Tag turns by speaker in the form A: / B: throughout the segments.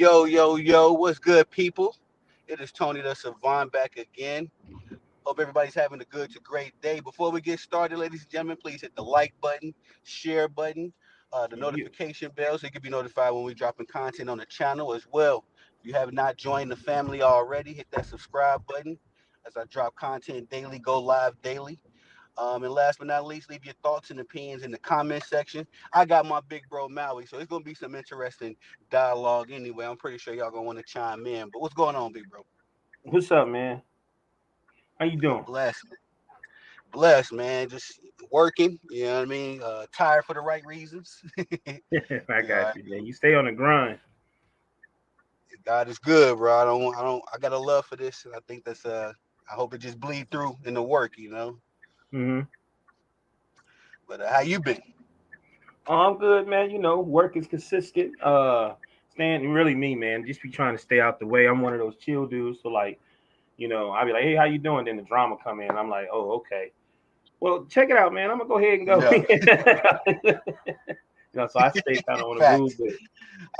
A: Yo, yo, yo, what's good, people? It is Tony the Savant back again. Hope everybody's having a good to great day. Before we get started, ladies and gentlemen, please hit the like button, share button, the
B: Yeah.
A: notification bell so you can be notified when we're dropping content on the channel as well. If you have not joined the family already, hit that subscribe button as I drop content daily, go live daily. And last but not least, leave your thoughts and opinions in the comment section. I got my big bro Maui, so it's gonna be some interesting dialogue anyway. I'm pretty sure y'all gonna want to chime in. But what's going on, big bro?
B: What's up, man? How you doing?
A: Bless, bless, man. Just working. You know what I mean? Tired for the right reasons.
B: I
A: You know,
B: got you, man. You stay on the grind.
A: God is good, bro. I got a love for this, and I think that's I hope it just bleed through in the work, you know.
B: Mm-hmm.
A: But how you been?
B: Oh, I'm good, man. Work is consistent. Staying really me, man. Just be trying to stay out the way. I'm one of those chill dudes. So like, I'll be like, hey, how you doing? Then the drama come in. I'm like, oh, okay. Well, check it out, man. I'm gonna go ahead and go.
A: Yeah,
B: So I stay kind of on the move,
A: facts.
B: but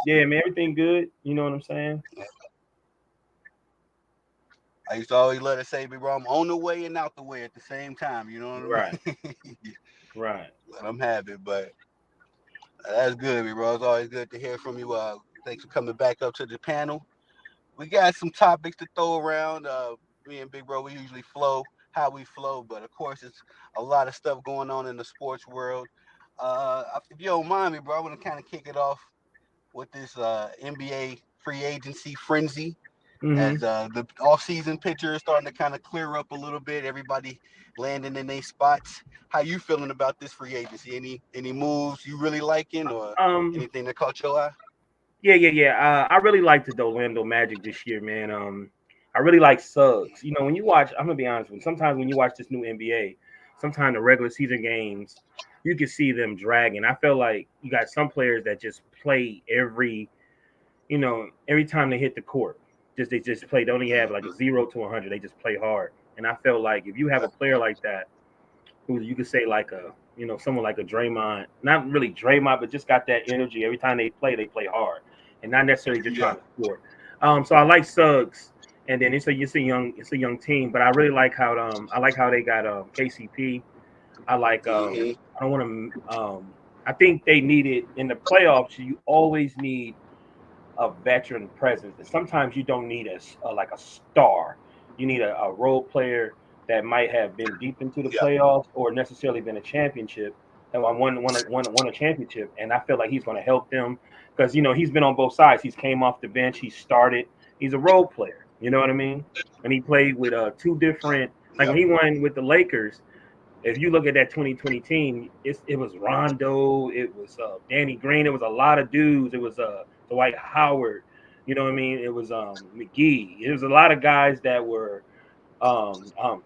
B: yeah, man, everything good. You know what I'm saying?
A: I used to always let it say, big bro, I'm on the way and out the way at the same time. You know what
B: Right,
A: I mean?
B: right.
A: Let them have it, but that's good, big bro. It's always good to hear from you. Thanks for coming back up to the panel. We got some topics to throw around. Me and big bro, we usually flow how we flow, but of course, it's a lot of stuff going on in the sports world. If you don't mind me, bro, I want to kind of kick it off with this NBA free agency frenzy
B: Mm-hmm.
A: as the off-season picture is starting to kind of clear up a little bit. Everybody landing in their spots. How you feeling about this free agency? Any moves you really liking or
B: Um,
A: anything that caught your eye?
B: yeah. I really liked the Orlando Magic this year, man. I really like Suggs. When you watch, I'm gonna be honest with you. Sometimes when you watch this new NBA, sometimes the regular season games, you can see them dragging. I feel like you got some players that just play every time they hit the court. They just play. They only have like a 0 to 100. They just play hard. And I felt like if you have a player like that, who you could say like someone like a Draymond, not really Draymond, but just got that energy. Every time they play hard, and not necessarily just
A: Yeah,
B: trying to score. So I like Suggs, and then it's a young team, but I really like how they got KCP. I like
A: hmm
B: I don't want to I think they needed in the playoffs. You always need a veteran presence, and sometimes you don't need like a star. You need a role player that might have been deep into the
A: yeah,
B: playoffs or necessarily been a championship and won a championship. And I feel like he's going to help them because he's been on both sides. He's came off the bench, he started. He's a role player. You know what I mean? And he played with two different. Like
A: yeah,
B: when he won with the Lakers, if you look at that 2020 team, it was Rondo, it was Danny Green, it was a lot of dudes, it was Dwight Howard, you know what I mean? It was McGee. It was a lot of guys that were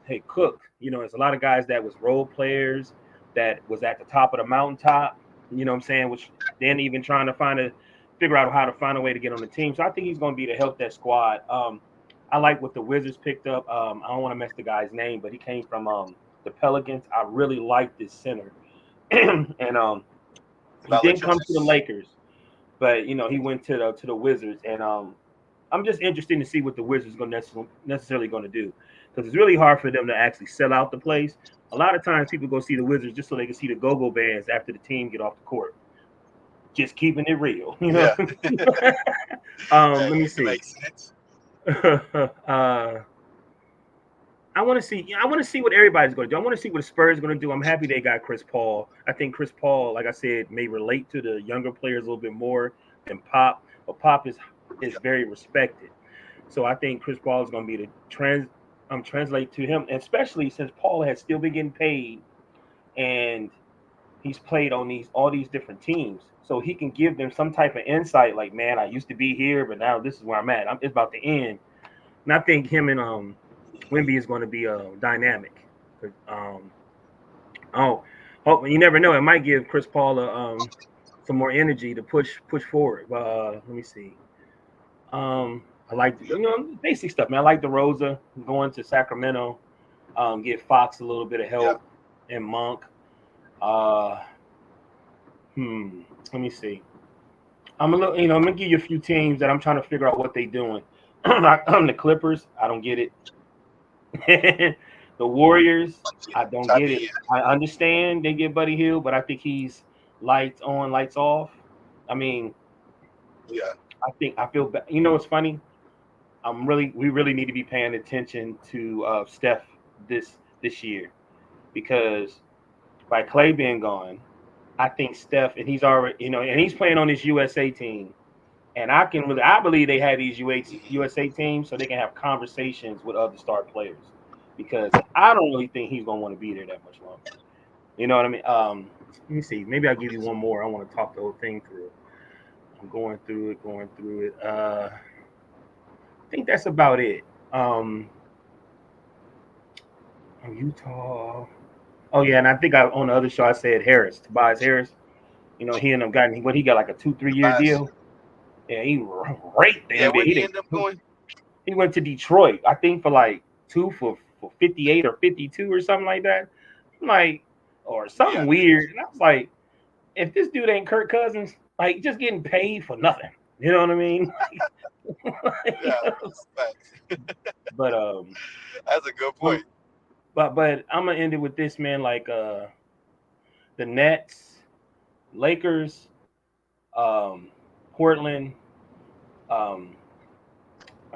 B: hey Cook, it's a lot of guys that was role players that was at the top of the mountaintop, you know what I'm saying, which then even trying to figure out how to find a way to get on the team. So I think he's going to be to help that squad. I like what the Wizards picked up. I don't want to mess the guy's name, but he came from the Pelicans. I really like this center, and he didn't come to the
A: Valachunas.
B: Lakers, but he went to the Wizards, and I'm just interested to see what the Wizards going necessarily going to do because it's really hard for them to actually sell out the place. A lot of times people go see the Wizards just so they can see the go-go bands after the team get off the court. Just keeping it real,
A: Yeah,
B: Let me
A: it
B: see.
A: makes sense.
B: I want to see what everybody's going to do. I want to see what the Spurs are going to do. I'm happy they got Chris Paul. I think Chris Paul, like I said, may relate to the younger players a little bit more than Pop, but Pop is very respected. So I think Chris Paul is going to be the translate to him, especially since Paul has still been getting paid and he's played on all these different teams. So he can give them some type of insight, like, man, I used to be here, but now this is where I'm at. It's about to end. And I think him and Wimby is going to be dynamic. Oh, hope you never know. It might give Chris Paul some more energy to push forward. Let me see. I like basic stuff, man. I like the Rosa going to Sacramento. Give Fox a little bit of
A: Yeah,
B: help and Monk. Uh, Let me see. I'm a little, I'm gonna give you a few teams that I'm trying to figure out what they doing. I'm the Clippers. I don't get it. The Warriors. I don't
A: Top
B: get it.
A: end.
B: I understand they get Buddy Hield, but I think he's lights on, lights off. I mean,
A: Yeah.
B: I feel bad. You know what's funny? We really need to be paying attention to Steph this year because by Clay being gone, I think Steph and he's already and he's playing on this USA team. And I believe they have these USA teams so they can have conversations with other star players because I don't really think he's gonna want to be there that much longer. You know what I mean? Let me see. Maybe I'll give you one more. I want to talk the whole thing through. I'm going through it. I think that's about it. Um, Utah. Oh yeah, and I think on the other show I said Tobias Harris. He ended up getting he got like a 2-3 year
A: Tobias.
B: deal. Yeah, he raped the
A: Yeah,
B: NBA.
A: where he end up going?
B: He went to Detroit, I think for like for 58 or 52 or something like that. I'm like, or
A: Yeah.
B: something weird. And I was like, if this dude ain't Kirk Cousins, like just getting paid for nothing. You know what I mean?
A: Yeah.
B: You know?
A: Facts.
B: But
A: That's a good
B: but
A: point.
B: but I'm gonna end it with this man, like the Nets, Lakers, um, Portland, um,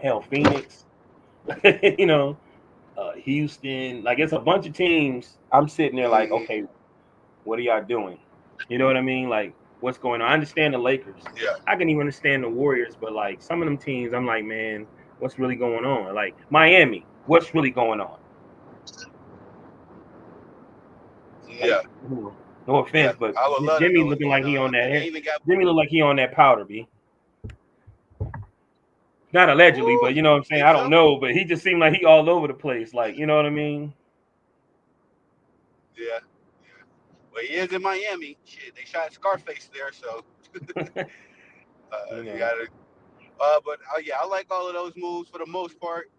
B: hell, Phoenix, you know, Houston. Like it's a bunch of teams. I'm sitting there like,
A: Hmm.
B: okay, what are y'all doing? You know what I mean? Like, what's going on? I understand the Lakers.
A: Yeah.
B: I can even understand the Warriors, but like some of them teams, I'm like, man, what's really going on? Like Miami, what's really going on? Like,
A: Yeah.
B: no
A: Yeah.
B: offense, but
A: I would love to
B: Jimmy
A: know what's
B: looking
A: going
B: like he
A: on.
B: on that
A: And they
B: hair.
A: even got.
B: Jimmy look like he on that powder, b. Not allegedly,
A: Ooh,
B: but you know what I'm saying.
A: think
B: I don't
A: so?
B: know, but he just seemed like he all over the place. Like, you know what I mean?
A: Yeah. Yeah. Well, he is in Miami. Shit, they shot Scarface there, so
B: You
A: you
B: know,
A: gotta. But yeah, I like all of those moves for the most part.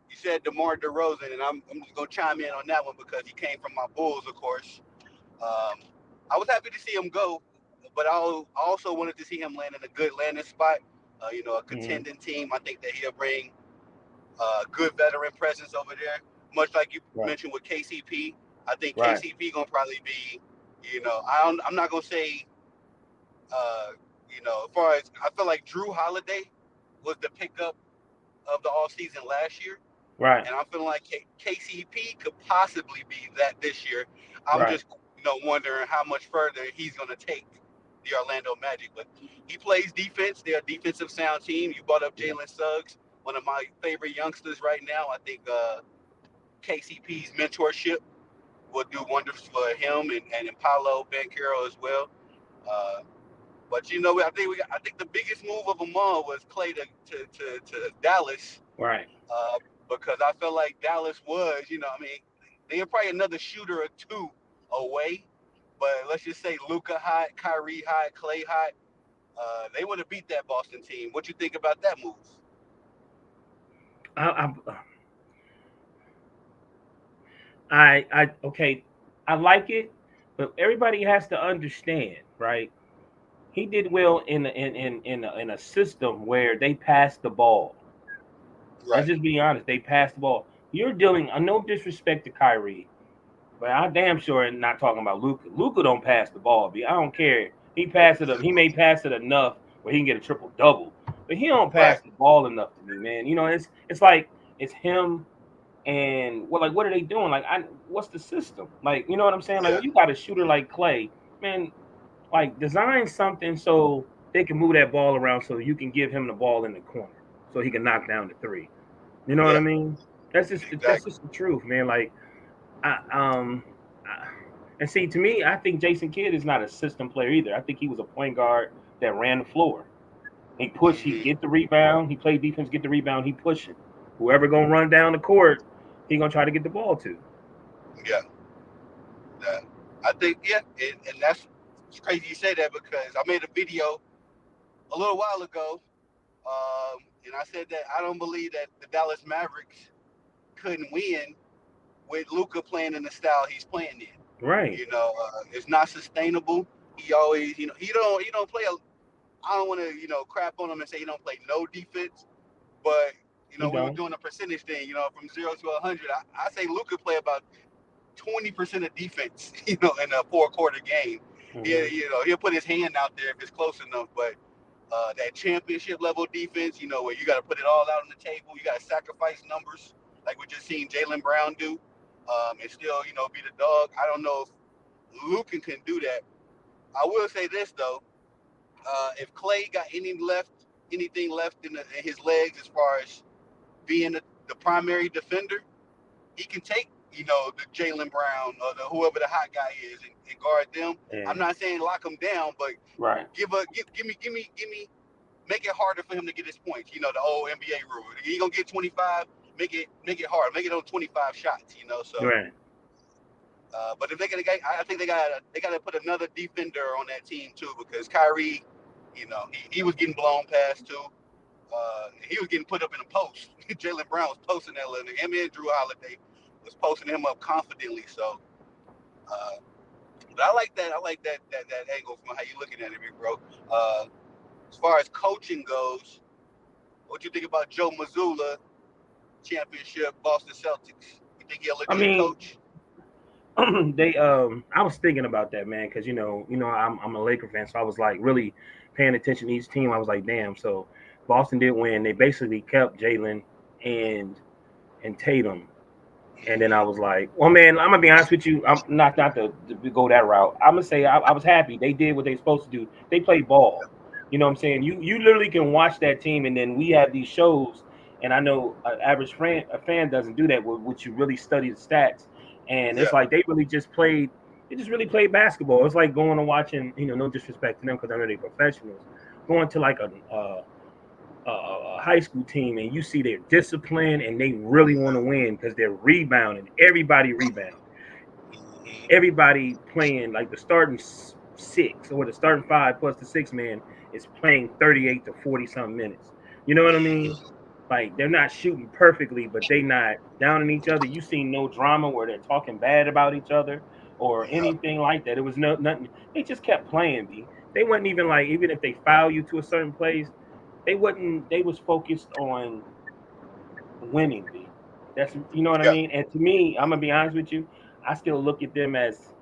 A: You said DeMar DeRozan, and I'm just gonna chime in on that one because he came from my Bulls, of course. Um, I was happy to see him go, but I also wanted to see him land in a good landing spot. A
B: hmm
A: contending team. I think that he'll bring good veteran presence over there, much like you
B: right,
A: mentioned with KCP. I think
B: right,
A: KCP gonna probably be, I'm not gonna say, uh, as far as I feel like Drew Holiday was the pickup of the off season last year.
B: right,
A: And I'm feeling like KCP could possibly be that this year. I'm
B: right.
A: just wondering how much further he's going to take the Orlando Magic. But he plays defense. They're a defensive sound team. You brought up
B: Yeah,
A: Jalen Suggs, one of my favorite youngsters right now. I think KCP's mentorship will do wonders for him and Paolo Banchero as well. Uh, but I think the biggest move of them all was Clay to Dallas,
B: right.
A: uh, because I felt like Dallas was, they were probably another shooter or two away. But let's just say Luca hot, Kyrie hot, Clay hot. They would have beat that Boston team. What you think about that move?
B: I, okay. I like it, but everybody has to understand, right? He did well in a system where they passed the ball. Let's
A: Right.
B: just be honest. They passed the ball. You're dealing. No disrespect to Kyrie, but I damn sure am not talking about Luca. Luca don't pass the ball. I don't care. He pass it up. He may pass it enough where he can get a triple double, but he don't
A: Right.
B: pass the ball enough to me, man. It's like it's him and what are they doing? Like what's the system? Like you know what I'm saying? Like
A: Yeah.
B: when you got a shooter like Clay, man, like design something so they can move that ball around so you can give him the ball in the corner so he can knock down the three. You know what I
A: Yeah.
B: mean? That's
A: Exactly.
B: just the truth, man. Like I and see to me, I think Jason Kidd is not a system player either. I think he was a point guard that ran the floor. He pushed, he
A: Hmm.
B: get the rebound, he played defense, get the rebound, he pushing. Whoever gonna run down the court, he gonna try to get the ball to.
A: Yeah. Yeah. I think yeah, and that's it's crazy you say that because I made a video a little while ago, and I said that I don't believe that the Dallas Mavericks couldn't win with Luca playing in the style he's playing in.
B: Right.
A: It's not sustainable. He always, he don't play. I don't want to, crap on him and say he don't play no defense, but
B: He
A: we were
B: don't.
A: doing a percentage thing, from 0 to 100. I say Luka play about 20% of defense, in a 4 quarter game.
B: Mm-hmm.
A: He'll put his hand out there if it's close enough, but that championship level defense, where you got to put it all out on the table, you got to sacrifice numbers, like we just seen Jaylen Brown do, and still, be the dog. I don't know if Luka can do that. I will say this though, if Clay got anything left in his legs as far as being the primary defender, he can take the Jaylen Brown or the whoever the hot guy is and guard them. I'm
B: Yeah.
A: not saying lock him down, but
B: Right.
A: give me make it harder for him to get his points. The old NBA rule. He gonna get 25. Make it hard. Make it on 25 shots. So.
B: Right.
A: But if I think they gotta put another defender on that team too, because Kyrie, he was getting blown past too. He was getting put up in a post. Jaylen Brown was posting that little nigga. Him and Drew Holiday was posting him up confidently. So, uh, but I like that. I like that angle from how you looking at it, big bro. As far as coaching goes, what you think about Joe Mazzulla, championship Boston Celtics? You think he'll
B: I
A: legit
B: mean,
A: coach?
B: they I was thinking about that, man, because I'm a Laker fan, so I was like really paying attention to each team. I was like, damn. So Boston did win. They basically kept Jalen and and Tatum. And then I was like, well, man, I'm gonna be honest with you. I'm not to go that route. I'm gonna say I was happy they did what they supposed to do. They played ball. You know what I'm saying? You literally can watch that team, and then we have these shows. And I know an average fan doesn't do that, which you really study the stats. And it's
A: Yeah,
B: like they really just played. They just really played basketball. It's like going and watching. No disrespect to them because I know they're professionals. Going to like a high school team and you see their discipline and they really want to win because they're rebounding. Everybody rebound. Everybody playing like the starting six or the starting five plus the six man is playing 38 to 40 something minutes. You know what I mean? Like they're not shooting perfectly, but they not down on each other. You see no drama where they're talking bad about each other or
A: yeah,
B: anything like that. It was nothing. They just kept playing. B. They wasn't even like even if they foul you to a certain place, they wouldn't. They was focused on winning. B. That's what I
A: yeah.
B: mean. And to me, I'm gonna be honest with you. I still look at them as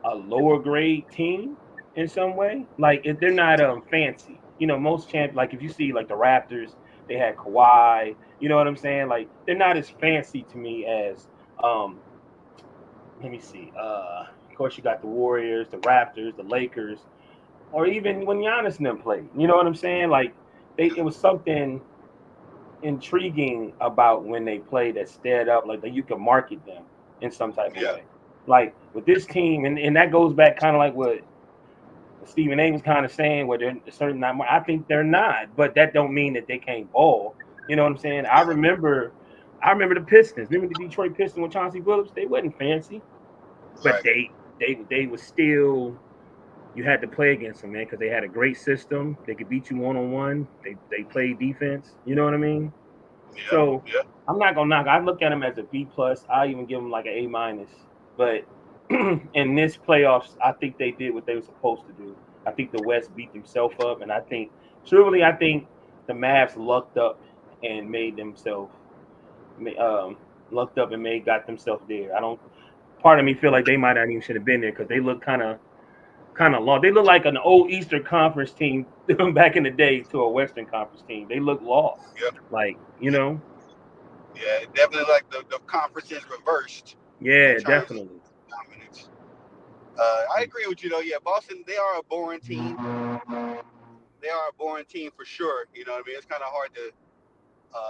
B: a lower grade team in some way. Like if they're not fancy. Most like if you see like the Raptors, they had Kawhi. You know what I'm saying? Like they're not as fancy to me as um let me see. Of course you got the Warriors, the Raptors, the Lakers, or even when Giannis and them played. You know what I'm saying? Like it was something intriguing about when they played that stared up, like that you could market them in some type of
A: Yeah,
B: way. Like with this team, and that goes back kind of like what Stephen A was kind of saying, where they're certain not. I think they're not, but that don't mean that they can't ball. You know what I'm saying? I
A: yeah,
B: remember, I remember the Pistons. Remember the Detroit Pistons with Chauncey Billups? They wasn't fancy, but
A: right,
B: they was still. You had to play against them, man, because they had a great system. They could beat you one on one. They played defense. You know what I mean?
A: yeah,
B: So
A: yeah,
B: I'm not gonna knock. I look at them as a B plus. I even give them like an A minus. But in this playoffs, I think they did what they were supposed to do. I think the West beat themselves up, and I think truly, I think the Mavs lucked up and made themselves lucked up and made got themselves there. I don't. Part of me feel like they might not even should have been there because they look kind of lost. They look like an old Eastern Conference team back in the day to a Western Conference team. They look lost.
A: yeah,
B: Like
A: yeah. Yeah, definitely like the conference is reversed in
B: yeah,
A: terms of
B: definitely.
A: dominance. I agree with you though. Yeah, Boston, they are a boring team. They are a boring team for sure. You know what I mean? It's kind of hard to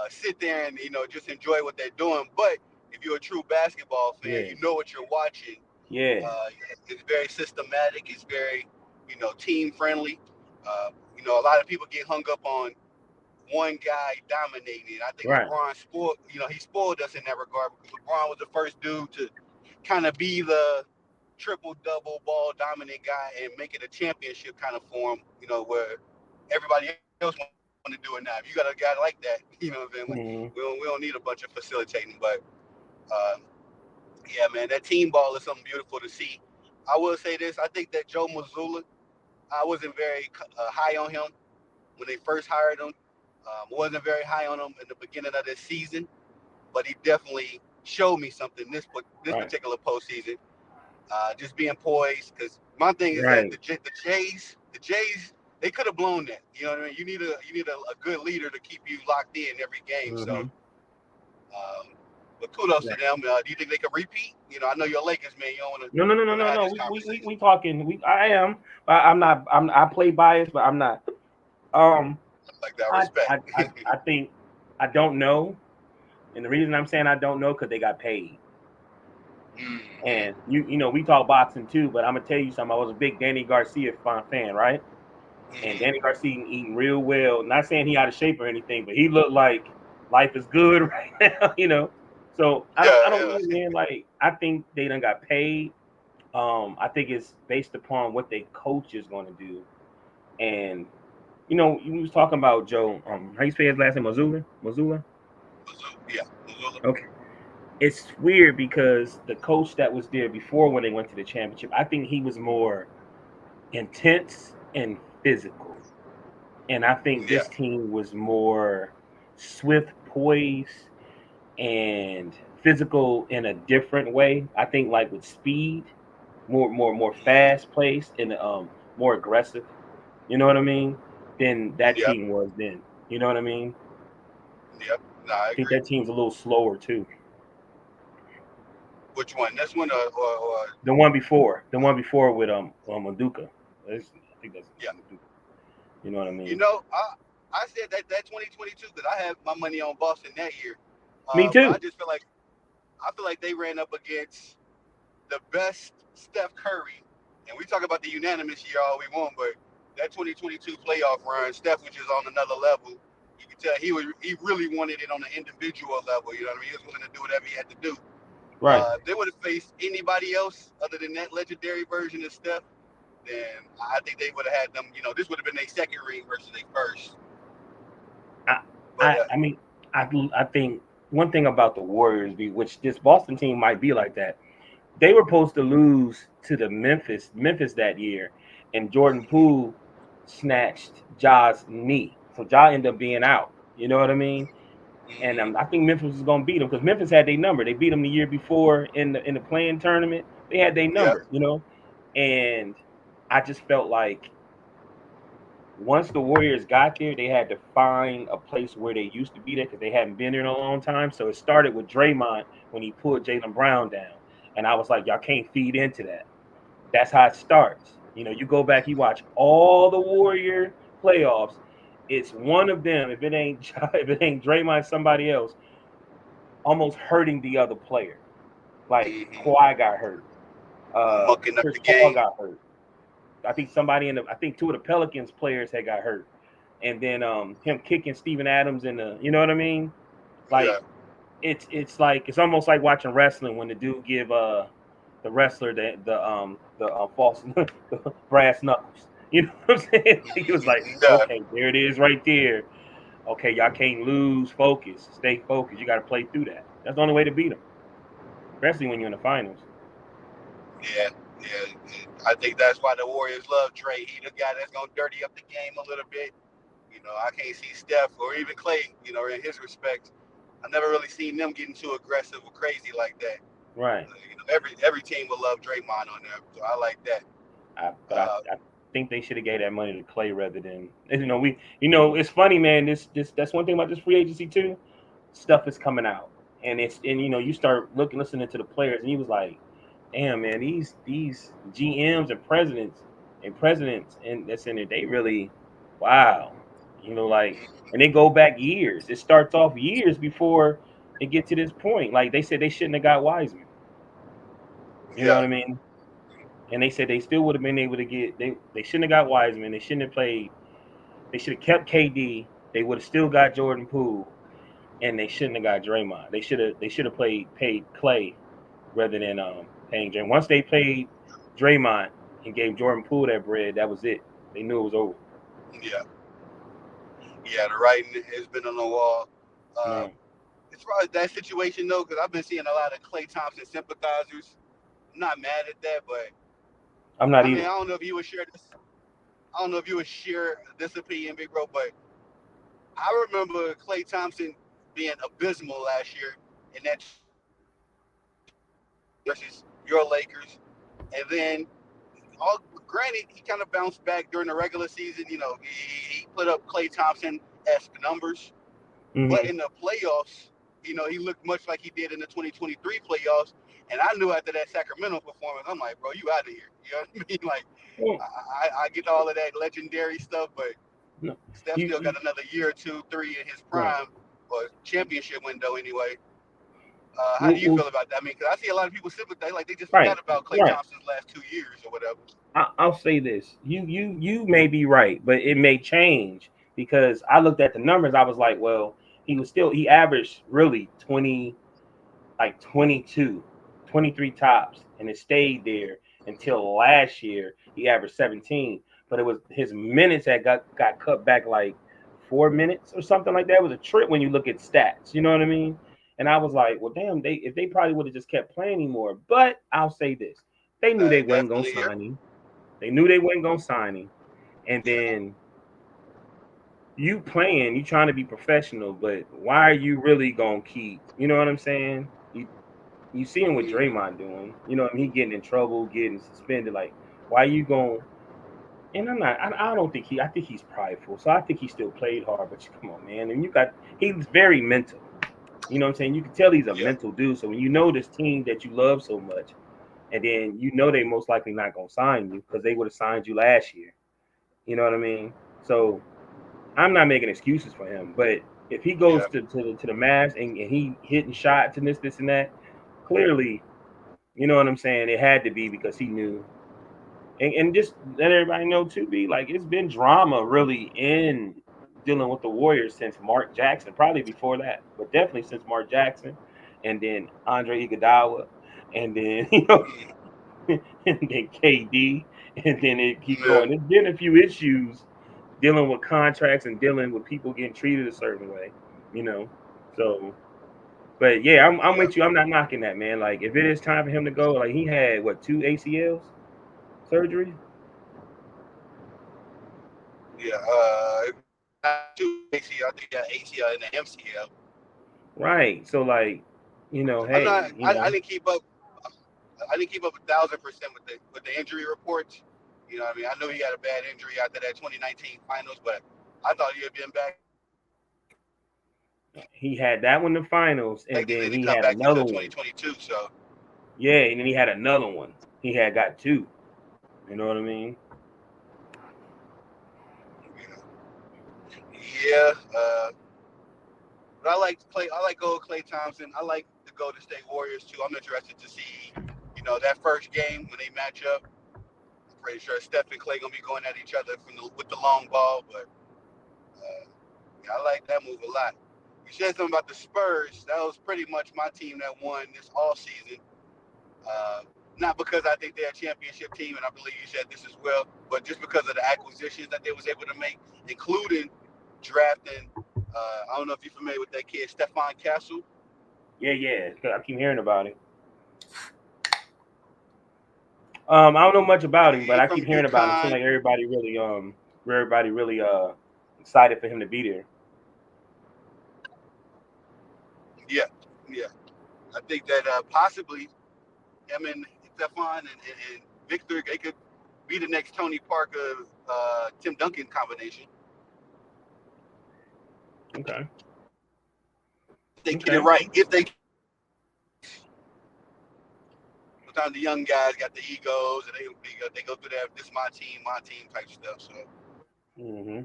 A: sit there and just enjoy what they're doing. But if you're a true basketball fan,
B: Yeah,
A: you know what you're watching.
B: yeah,
A: Uh, it's very systematic. It's very team friendly. A lot of people get hung up on one guy dominating. I think
B: right.
A: LeBron spoiled, he spoiled us in that regard because LeBron was the first dude to kind of be the triple double ball dominant guy and make it a championship kind of form, where everybody else want to do it now. If you got a guy like that, what I'm saying? Like, we
B: Hmm.
A: don't need a bunch of facilitating, but uh, yeah, man, that team ball is something beautiful to see. I will say this: I think that Joe Mazzulla, I wasn't very high on him when they first hired him. Wasn't very high on him in the beginning of this season, but he definitely showed me something this
B: Right.
A: particular postseason. Just being poised, because my thing is that
B: Right.
A: the Jays, they could have blown that. You know what I mean? You need a good leader to keep you locked in every game. So,
B: Mm-hmm.
A: um, but kudos to
B: Right.
A: them. Do you think they could repeat? I know you're a Lakers man. You don't want to
B: No, no, no, no,
A: want to
B: no,
A: have
B: no.
A: this
B: We
A: conversation
B: talking. I am. I'm not. I play biased, but I'm not. Um.
A: like that.
B: I.
A: Respect.
B: I. I. I think. I don't know, and the reason I'm saying I don't know because they got paid.
A: Mm-hmm.
B: And we talk boxing too, but I'm gonna tell you something. I was a big Danny Garcia fan, right? And
A: Mm-hmm.
B: Danny Garcia eating real well. Not saying he out of shape or anything, but he looked like life is good right now. So I don't
A: Yeah,
B: know, man. Like I think they done got paid. I think it's based upon what their coach is going to do. And you was talking about Joe. How you say his last name? Mazzulla.
A: yeah. Missoula.
B: Okay. It's weird because the coach that was there before when they went to the championship, I think he was more intense and physical. And I think
A: Yeah.
B: this team was more swift, poised, and physical in a different way. I think like with speed, more fast paced and more aggressive. You know what I mean? Than that
A: Yep.
B: team was then. You know what I mean?
A: Yep. No, I
B: I think
A: agree.
B: that team's a little slower too.
A: Which one? This one or
B: The one before with Maduka. I think that's
A: yeah.
B: Maduka. You know what I
A: You
B: mean?
A: know, I said that 2022 because I had my money on Boston that year.
B: Me
A: But I
B: too.
A: just feel like they ran up against the best Steph Curry, and we talk about the unanimous year all we want, but that 2022 playoff run, Steph was just on another level. You can tell he really wanted it on an individual level. You know what I mean? He was willing to do whatever he had to do.
B: Right.
A: If they would have faced anybody else other than that legendary version of Steph, then I think they would have had them. This would have been their second ring versus their first.
B: I
A: But
B: I mean I think one thing about the Warriors, which this Boston team might be like that, they were supposed to lose to the Memphis that year, and Jordan Poole snatched Ja's knee, so Ja ended up being out. You know what I mean? And
A: mm-hmm.
B: I think Memphis was going to beat them because Memphis had their number. They beat them the year before in the playing tournament. They had their
A: Yeah,
B: number. And I just felt like once the Warriors got there, they had to find a place where they used to be there because they hadn't been there in a long time. So it started with Draymond when he pulled Jaylen Brown down, and I was like, y'all can't feed into that. That's how it starts. You go back, you watch all the Warrior playoffs. It's one of them. If it ain't if it ain't Draymond, somebody else almost hurting the other player. Like
A: mm-hmm.
B: Kawhi got hurt.
A: Mucking up
B: Chris
A: the
B: Paul
A: game.
B: got hurt. I think two of the Pelicans players had got hurt, and then him kicking Steven Adams in the, you know what I mean?
A: Yeah,
B: Like it's like it's almost like watching wrestling when the dude give the wrestler the false the brass knuckles. You know what I'm saying? He was like,
A: yeah,
B: okay, there it is right there. Okay, y'all can't lose focus. Stay focused. You got to play through that. That's the only way to beat them, especially when you're in the finals.
A: yeah, yeah. I think that's why the Warriors love Trey. He the guy that's gonna dirty up the game a little bit. I can't see Steph or even Clay. In his respect, I never really seen them getting too aggressive or crazy like that.
B: Right.
A: Every team will love Draymond on there, so I like that.
B: But
A: Uh,
B: I think they should have gave that money to Clay rather than it's funny, man. This that's one thing about this free agency too. Stuff is coming out, and you start listening to the players, and he was like, damn, man, these GMs and presidents and that's in it, they really, wow, like, and they go back years. It starts off years before it get to this point. Like they said, they shouldn't have got Wiseman. You know
A: yeah,
B: what I mean? And they said they still would have been able to get they shouldn't have got Wiseman. They shouldn't have played. They should have kept KD. They would have still got Jordan Poole, and they shouldn't have got Draymond. They should have paid Clay rather than paying Draymond. Once they paid Draymond and gave Jordan Poole that bread, that was it. They knew it was over.
A: yeah, yeah. The writing has been on the wall. Uh,
B: No,
A: as far as that situation though, because I've been seeing a lot of Klay Thompson sympathizers. I'm not mad at that, but
B: I'm not
A: I mean,
B: either.
A: I don't know if you would share this. I don't know if you would share this opinion, big bro, but I remember Klay Thompson being abysmal last year in that versus your Lakers, and then all granted he kind of bounced back during the regular season. You know, he put up Klay Thompson-esque numbers, but
B: Mm-hmm.
A: in the playoffs, you know, he looked much like he did in the 2023 playoffs. And I knew after that Sacramento performance, I'm like, bro, you out of here. You know what I mean? Like,
B: Well,
A: I get all of that legendary stuff, but
B: no,
A: Steph still
B: you
A: got another year or two, three in his
B: right.
A: prime or championship window anyway. How do
B: Well,
A: you
B: well,
A: feel about that? I mean, because I see a lot of people sympathize, like they just
B: right,
A: forgot about Klay
B: right.
A: Thompson's last 2 years or whatever.
B: I'll say this: you may be right, but it may change because I looked at the numbers. I was like, well, he averaged really 20, like 22, 23 tops, and it stayed there until last year. He averaged 17, but it was his minutes that got cut back like 4 minutes or something like that. It was a trip when you look at stats. You know what I mean? And I was like, well, damn, if they probably would have just kept playing him more. But I'll say this: they knew they wasn't gonna
A: Definitely,
B: sign him. They knew they wasn't gonna sign him, and
A: yeah,
B: then you playing, you trying to be professional, but why are you really gonna keep? You know what I'm saying? You see him what
A: mm,
B: Draymond doing. You know what I mean? He getting in trouble, getting suspended. Like, why you going? And I'm not. I don't think he. I think he's prideful. So I think he still played hard. But come on, man. And you got. He's very mental. You know what I'm saying? You can tell he's a
A: yeah,
B: mental dude. So when you know this team that you love so much, and then you know they most likely not gonna sign you because they would have signed you last year. You know what I mean? So I'm not making excuses for him. But if he goes
A: yeah,
B: to the Mavs and he hitting shots and this and that, clearly, you know what I'm saying? It had to be because he knew. And just let everybody know too, be like it's been drama really in dealing with the Warriors since Mark Jackson, probably before that, but definitely since Mark Jackson, and then Andre Iguodala, and then
A: mm,
B: and then KD, and then it keep
A: yeah,
B: going. There's been a few issues dealing with contracts and dealing with people getting treated a certain way, you know. So, but yeah, I'm
A: yeah,
B: with you. I'm not knocking that, man. Like if it is time for him to go, like he had what, 2 ACLs surgery.
A: yeah. Not two ACL. I think that ACL and the MCL.
B: Right. So like,
A: I'm not.
B: hey,
A: I didn't keep up. I didn't keep up 1,000% with the injury reports. You know what I mean? I knew he had a bad injury after that 2019 finals, but I thought he had been back.
B: he had that one in the finals, and
A: Like they
B: then
A: didn't
B: he
A: come
B: had
A: back until
B: another one.
A: 2022. So
B: Yeah, and then he had another one. He had got two. You know what I mean?
A: yeah, but I like Clay. I like old Klay Thompson. I like the Golden State Warriors too. I'm interested to see, that first game when they match up. I'm pretty sure Steph and Clay gonna be going at each other with the long ball, but yeah, I like that move a lot. You said something about the Spurs. That was pretty much my team that won this all season. Uh, Not because I think they're a championship team, and I believe you said this as well, but just because of the acquisitions that they was able to make, including drafting. I don't know if you're familiar with that kid, Stephon Castle.
B: Yeah, yeah. I keep hearing about it. I don't know much about him, but
A: He
B: I
A: from
B: keep hearing about him. Seems
A: UConn.
B: like everybody really excited for him to be there.
A: Yeah, yeah. I think that possibly him and Stephon and Victor, they could be the next Tony Parker, Tim Duncan combination.
B: Okay.
A: If they get it
B: Okay.
A: right. If they sometimes the young guys got the egos and they go through that this my team type stuff. So,
B: Hmm.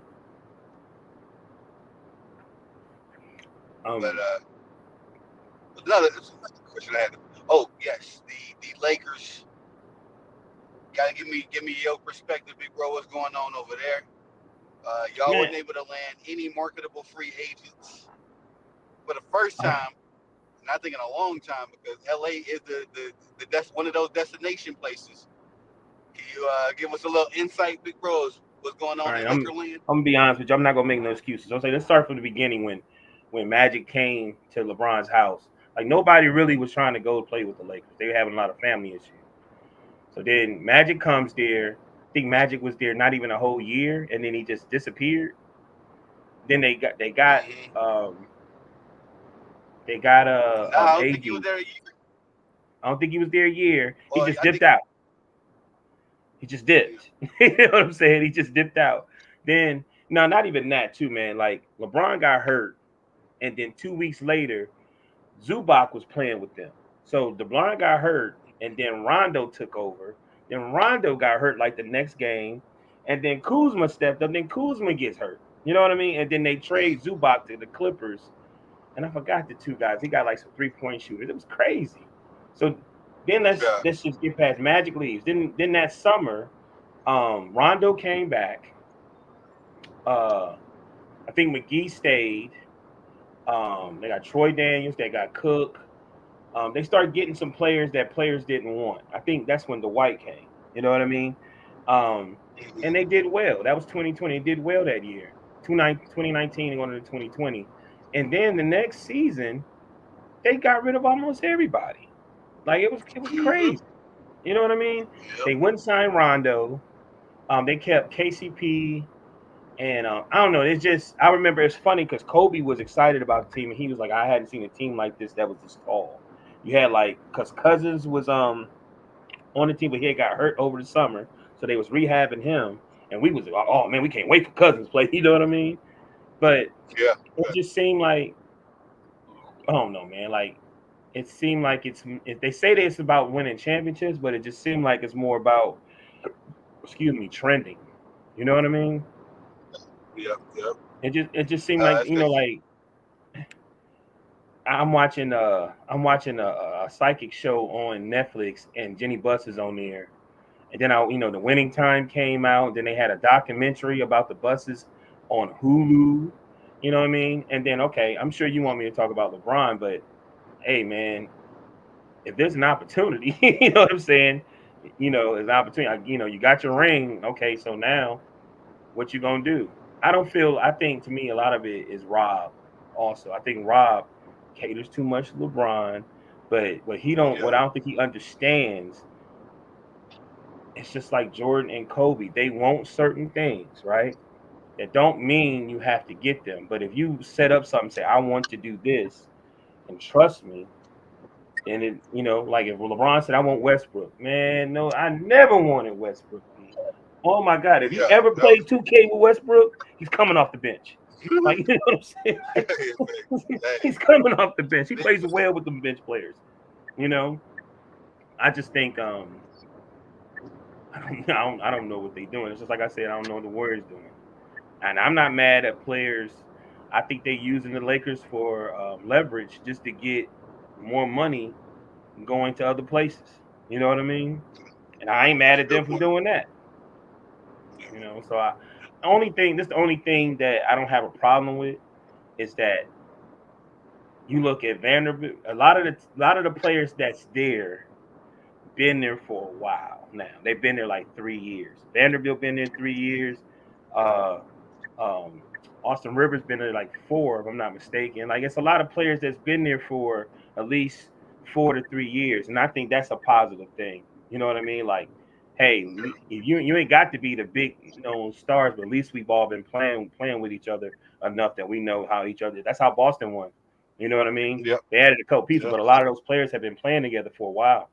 A: but
B: Um.
A: another question I had. Oh yes, the Lakers. Gotta give me your perspective, big bro. What's going on over there? Y'all
B: Man.
A: wasn't able to land any marketable free agents for the first
B: uh,
A: time, and I think in a long time because LA is one of those destination places. Can you give us a little insight, big bros? What's going
B: all
A: on
B: right.
A: in
B: I'm
A: Lakerland?
B: I'm gonna be honest with you. I'm not gonna make no excuses. I'll say let's start from the beginning when Magic came to LeBron's house. Like nobody really was trying to go play with the Lakers. They were having a lot of family issues. So then Magic comes there. think Magic was there not even a whole year, and then he just disappeared. Then they got
A: Mm-hmm.
B: um they got
A: No, I don't think he was
B: AD.
A: there a year.
B: I don't think he was there a year. He
A: Well,
B: just
A: I think.
B: dipped out. He just dipped. You know what I'm saying? He just dipped out. Then no, not even that too, man. Like LeBron got hurt, and then 2 weeks later, Zubac was playing with them. So LeBron got hurt, and then Rondo took over. Then Rondo got hurt like the next game, and then Kuzma stepped up. Then Kuzma gets hurt. You know what I mean? And then they trade Zubac to the Clippers, and I forgot the two guys. He got like some 3-point shooters. It was crazy. So then let's
A: Yeah.
B: let's just get past Magic leaves. Then that summer, Rondo came back. Uh, I think McGee stayed. They got Troy Daniels. They got Cook. They started getting some players that players didn't want. I think that's when the White came. You know what I mean? Um, and they did well. That was 2020. They did well that year. 2019 going into 2020. And then the next season, they got rid of almost everybody. Like it was
A: Mm-hmm.
B: crazy. You know what I mean?
A: Yep.
B: They wouldn't sign Rondo. They kept KCP. And I don't know. It's just I remember it's funny because Kobe was excited about the team, and he was like, "I hadn't seen a team like this that was this tall." You had like because Cousins was on the team, but he had got hurt over the summer, so they was rehabbing him, and we was like, "Oh man, we can't wait for Cousins to play." You know what I mean? But
A: Yeah.
B: it just seemed like I don't know, man. Like it seemed like they say that it's about winning championships, but it just seemed like it's more about trending. You know what I mean?
A: Yep. Yep.
B: It just seemed like
A: Especially.
B: like I'm watching a psychic show on Netflix and Jenny Buss is on there. And then the Winning Time came out. Then they had a documentary about the buses on Hulu. You know what I mean? And then okay, I'm sure you want me to talk about LeBron, but hey man, if there's an opportunity, you know what I'm saying? There's an opportunity. You got your ring. Okay, so now what you gonna do? I think to me a lot of it is Rob also. I think Rob caters too much to LeBron, but what
A: Yeah.
B: I don't think he understands, it's just like Jordan and Kobe. They want certain things, right? That don't mean you have to get them. But if you set up something, say, I want to do this, and trust me, and like if LeBron said, I want Westbrook, man, no, I never wanted Westbrook. B. Oh my God, if you
A: Yeah.
B: ever
A: No.
B: played 2K with Westbrook, he's coming off the bench. Like, you know what I'm saying?
A: Hey,
B: He's coming off the bench. He plays
A: 100%.
B: well with the bench players. You know, I just think I don't know what they're doing. It's just like I said, I don't know what the Warriors doing, and I'm not mad at players. I think they're using the Lakers for leverage just to get more money going to other places. You know what I mean? And I ain't mad
A: That's a
B: at them
A: good
B: for
A: point.
B: doing that. So the only thing that I don't have a problem with is that you look at Vanderbilt. A lot of the players that's there been there for a while now. They've been there like 3 years. Vanderbilt been there 3 years. Uh, um, Austin Rivers been there like four, if I'm not mistaken. Like it's a lot of players that's been there for at least 4 to 3 years, and I think that's a positive thing. You know what I mean? Like, hey, if you ain't got to be the big known stars, but at least we've all been playing with each other enough that we know how each other. That's how Boston won. You know what I mean?
A: Yep.
B: They added a couple pieces,
A: Yep.
B: but a lot of those players have been playing together for a while.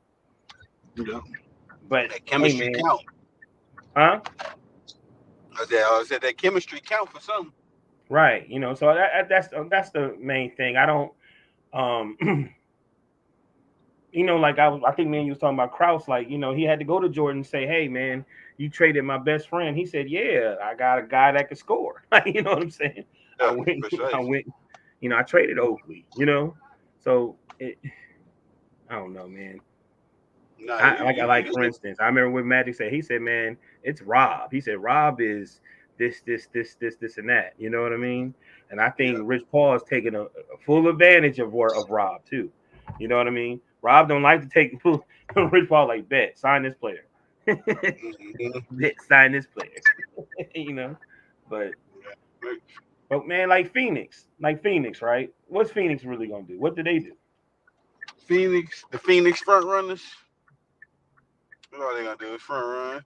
A: Yep.
B: But
A: That
B: hey,
A: chemistry
B: man,
A: count.
B: huh?
A: I said that chemistry count for something.
B: Right. So that's the main thing. I don't. Um, like I think me and you was talking about Kraus. Like, he had to go to Jordan and say, "Hey, man, you traded my best friend." He said, "Yeah, I got a guy that could score." Like, you know what I'm saying? I
A: Yeah,
B: went, I
A: precisely.
B: went. I traded Oakley. So I don't know, man.
A: Nah,
B: I like,
A: you
B: for
A: hit.
B: instance, I remember what Magic said. He said, "Man, it's Rob." He said, "Rob is this, and that." You know what I mean? And I
A: Yeah.
B: think Rich Paul is taking a full advantage of Rob too. You know what I mean? Rob don't like to take full. Rich Paul like bet sign this player,
A: Mm-hmm.
B: bet sign this player. you know, but
A: Yeah.
B: man, like Phoenix, right? What's Phoenix really gonna do? What do they do?
A: The Phoenix front runners. What are they gonna do? Is front run?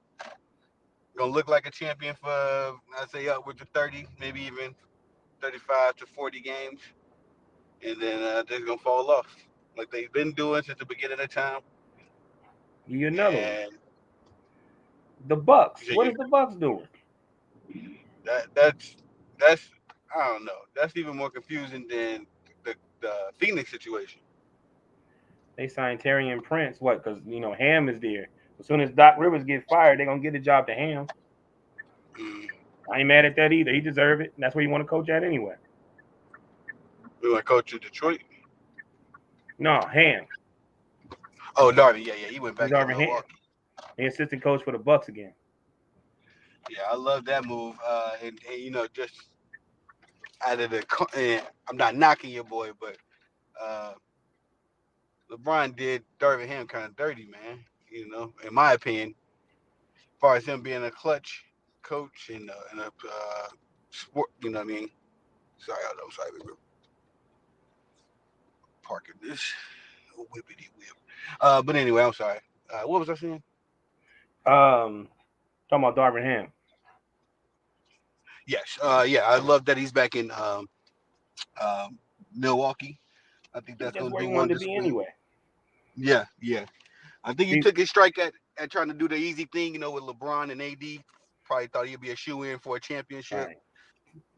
A: gonna look like a champion for I'd say upwards of 30, maybe even 35 to 40 games, and then they're gonna fall off like they've been doing since the beginning of time.
B: Give you another one.
A: And
B: The Bucks.
A: so
B: What is the Bucks doing?
A: that's I don't know. That's even more confusing than the Phoenix situation.
B: They signed Terry and Prince. What? Because Ham is there. As soon as Doc Rivers get fired, they're gonna get the job to Ham.
A: Mm.
B: I ain't mad at that either. He deserve it. And that's where you want to coach at anyway.
A: We want to coach in Detroit.
B: No, Ham.
A: Oh, Darby, yeah, he went
B: He's
A: back to
B: over Ham.
A: Milwaukee.
B: The assistant coach for the Bucks again.
A: Yeah, I love that move. And just out of and I'm not knocking your boy, but uh, LeBron did Darvin Ham kind of dirty, man. In my opinion, as far as him being a clutch coach and a sport, you know what I mean. I'm sorry, we're parking this whippity whip. But anyway, I'm sorry. What was I saying?
B: Talking about Darvin Ham.
A: Yes. Yeah, I love that he's back in um, Milwaukee. I think
B: I think
A: that's
B: that's
A: going to
B: where
A: do
B: he wanted to
A: wonders
B: be
A: for him.
B: anyway.
A: Yeah, yeah. I think he
B: See,
A: took his strike at trying to do the easy thing, with LeBron and AD. Probably thought he'd be a shoe in for a championship,
B: right.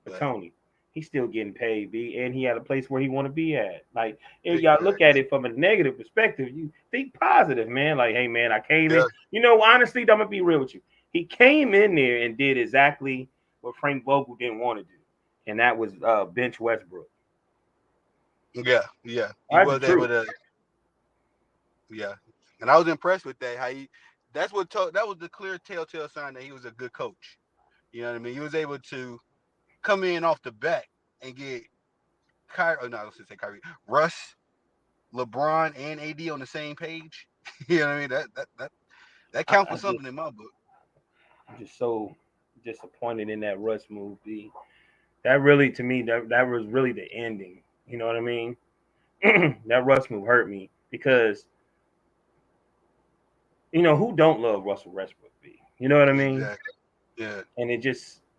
B: But
A: but
B: Tony, he's still getting paid, B, and he had a place where he want to be at. Like, if y'all look
A: exactly.
B: at it from a negative perspective, you think positive, man. Like, hey, man, I came in.
A: Yeah,
B: Honestly, I'm gonna be real with you. He came in there and did exactly what Frank Vogel didn't want to do, and that was bench Westbrook.
A: yeah, yeah. He
B: That's the
A: was able
B: truth.
A: to, yeah. And I was impressed with that. That was the clear telltale sign that he was a good coach. You know what I mean? He was able to come in off the bat and get Kyrie. Oh no, I was gonna say Kyrie, Russ, LeBron, and AD on the same page. You know what I mean? That
B: I,
A: counts
B: I
A: for
B: just,
A: something in my book.
B: I'm just so disappointed in that Russ move, B. That really, to me, that was really the ending. You know what I mean? That Russ move hurt me because who don't love Russell Westbrook? B. You know what I mean?
A: Exactly. Yeah.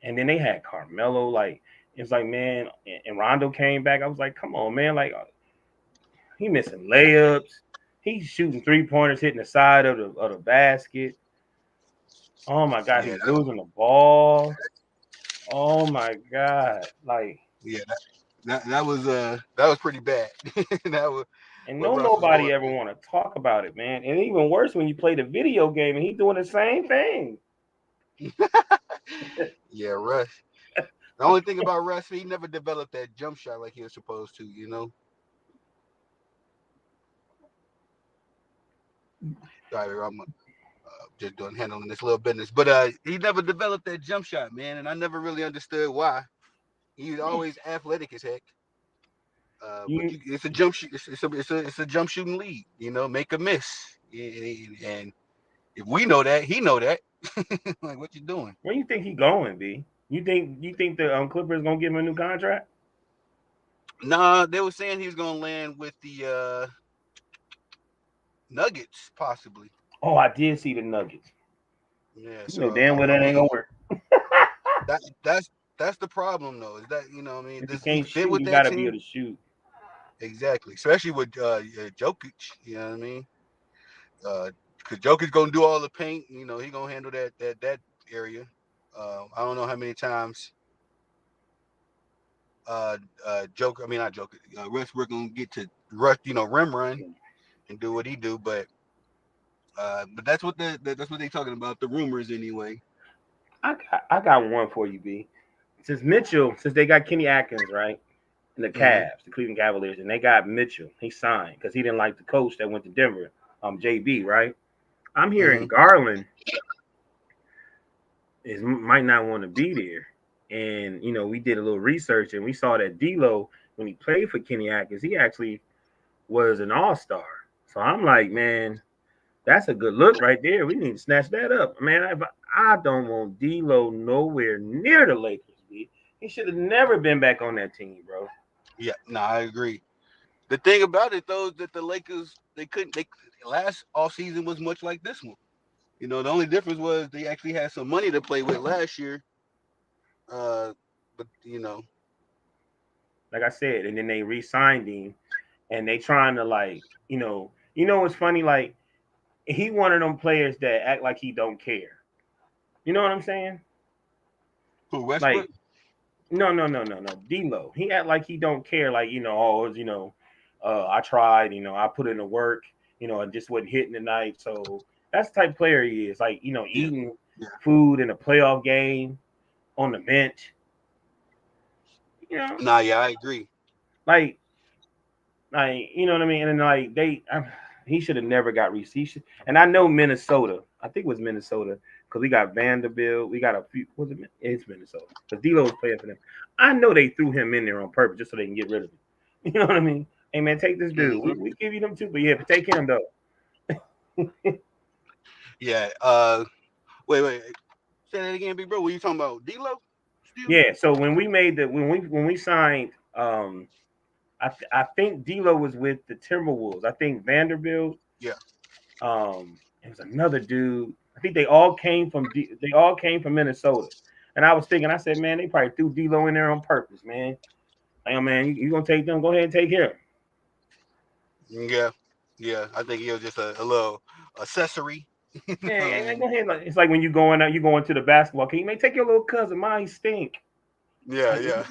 B: And then they had Carmelo. Like it's like man, and Rondo came back. I was like, come on, man. Like he missing layups. He's shooting 3-pointers, hitting the side of the basket. Oh my god,
A: Yeah.
B: he's losing the ball. Oh my god, like
A: Yeah. That was pretty bad. That was
B: and
A: what
B: no
A: Russ was
B: nobody
A: going
B: ever want to talk about it, man. And even worse when you play the video game and he's doing the same thing.
A: through. Yeah, Russ. The only thing about Russ, he never developed that jump shot like he was supposed to. Sorry, I'm just doing handling this little business, but he never developed that jump shot, man, and I never really understood why. He was always athletic as heck. But
B: You
A: it's a jump shoot. It's a jump shooting league. Make a miss, and if we know that, he know that. Like, what you doing?
B: where you think he going, B? You think the Clippers gonna give him a new contract?
A: Nah, they were saying he was gonna land with the Nuggets, possibly.
B: Oh, I did see the Nuggets.
A: Yeah,
B: You know
A: so
B: damn well
A: I
B: that ain't
A: mean
B: gonna work.
A: that that's the problem though. Is that I mean,
B: If you
A: does he
B: can't
A: fit
B: shoot,
A: with
B: you
A: that
B: gotta be
A: team?
B: able to shoot.
A: Exactly, especially with Jokic. You know what I mean? Because Jokic gonna do all the paint. He gonna handle that area. I don't know how many times Joker. I mean, not Joker. Westbrook gonna get to rush, rim run and do what he do. But that's what they talking about. The rumors anyway.
B: I got one for you, B. Since they got Kenny Atkins, right? And the
A: Hmm.
B: Cavs, the Cleveland Cavaliers, and they got Mitchell. He signed because he didn't like the coach that went to Denver, JB, right? I'm hearing
A: Hmm.
B: Garland might not want to be there. And we did a little research and we saw that D'Lo, when he played for Kenny Atkins, he actually was an all-star. So I'm like, man, that's a good look right there. We need to snatch that up, man. I don't want D'Lo nowhere near the Lakers. B. He should have never been back on that team, bro.
A: Yeah, no, I agree. The thing about it though is that the Lakers they couldn't they last off season was much like this one. The only difference was they actually had some money to play with last year. Uh, but
B: Like I said, and then they re-signed him, and they trying to like, what's funny? Like he one of them players that act like he don't care. You know what I'm saying?
A: who
B: Like
A: Westbrook?
B: no. D'Lo, he act like he don't care. Like I tried. I put in the work. And just wasn't hitting tonight. So that's the type of player he is. Like
A: Yeah,
B: eating
A: yeah.
B: food in a playoff game on the bench. You know,
A: Nah, yeah, I agree.
B: like you know what I mean. And then like he should have never got received. And I know Minnesota. I think it was Minnesota because we got Vanderbilt. We got a few. Was it? It's Minnesota because D'Lo was playing for them. I know they threw him in there on purpose just so they can get rid of him. You know what I mean? Hey man, take this dude.
A: Hmm.
B: We give you them too, but yeah, but take him though.
A: Yeah. Wait. Say that again, big bro. What you talking about? D'Lo? Still?
B: Yeah. So when we made the when we signed, I think D'Lo was with the Timberwolves. I think Vanderbilt.
A: Yeah.
B: It was another dude. I think they all came from Minnesota. And I was thinking, I said, man, they probably threw D'Lo in there on purpose, man. Like, oh, man, you gonna take them? Go ahead and take him.
A: Yeah. Yeah. I think he was just a little accessory. You know what I
B: Yeah,
A: mean?
B: go ahead. Like, it's like when you going to the basketball game. Man, take your little cousin. Mine stink.
A: Yeah.
B: Like,
A: Yeah.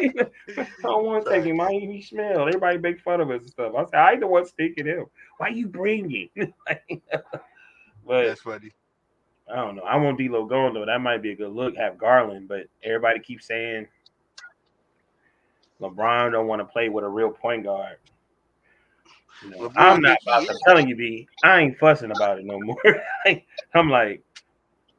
B: I don't want to take
A: Right.
B: him. Mine he smell. Everybody make fun of us and stuff. I said, I ain't the one stinking him. Why you bring him? But
A: That's funny.
B: I don't know. I want D'Lo going though. That might be a good look. Have Garland, but everybody keeps saying LeBron don't want to play with a real point guard. I'm
A: LeBron
B: not
A: think
B: about.
A: he
B: I'm
A: is.
B: telling you, B. I ain't fussing about it no more. I'm like,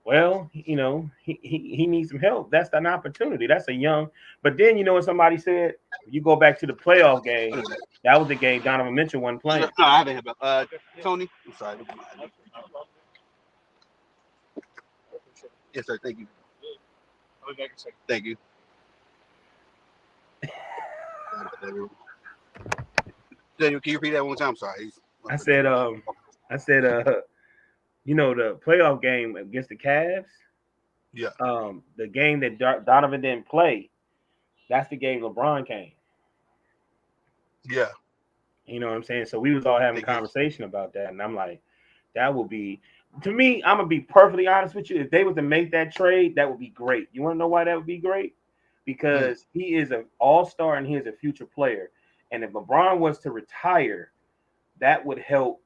B: well, he needs some help. That's an opportunity. That's a young. But then what somebody said. You go back to the playoff game. That was the game Donovan Mitchell wasn't
A: No,
B: playing.
A: I haven't had. Tony. I'm sorry. Yes, sir. Thank you. Thank you. Daniel, can you repeat that one more time? I'm sorry.
B: I said, I said, the playoff game against the Cavs.
A: Yeah.
B: The game that Donovan didn't play. That's the game LeBron came.
A: Yeah.
B: You know what I'm saying? So we was all having a
A: Think he.
B: conversation about that, and I'm like, that would be to me. I'm gonna be perfectly honest with you. If they were to make that trade, that would be great. You want to know why that would be great?
A: Mm,
B: Because he is an all-star and he is a future player. And if LeBron was to retire, that would help.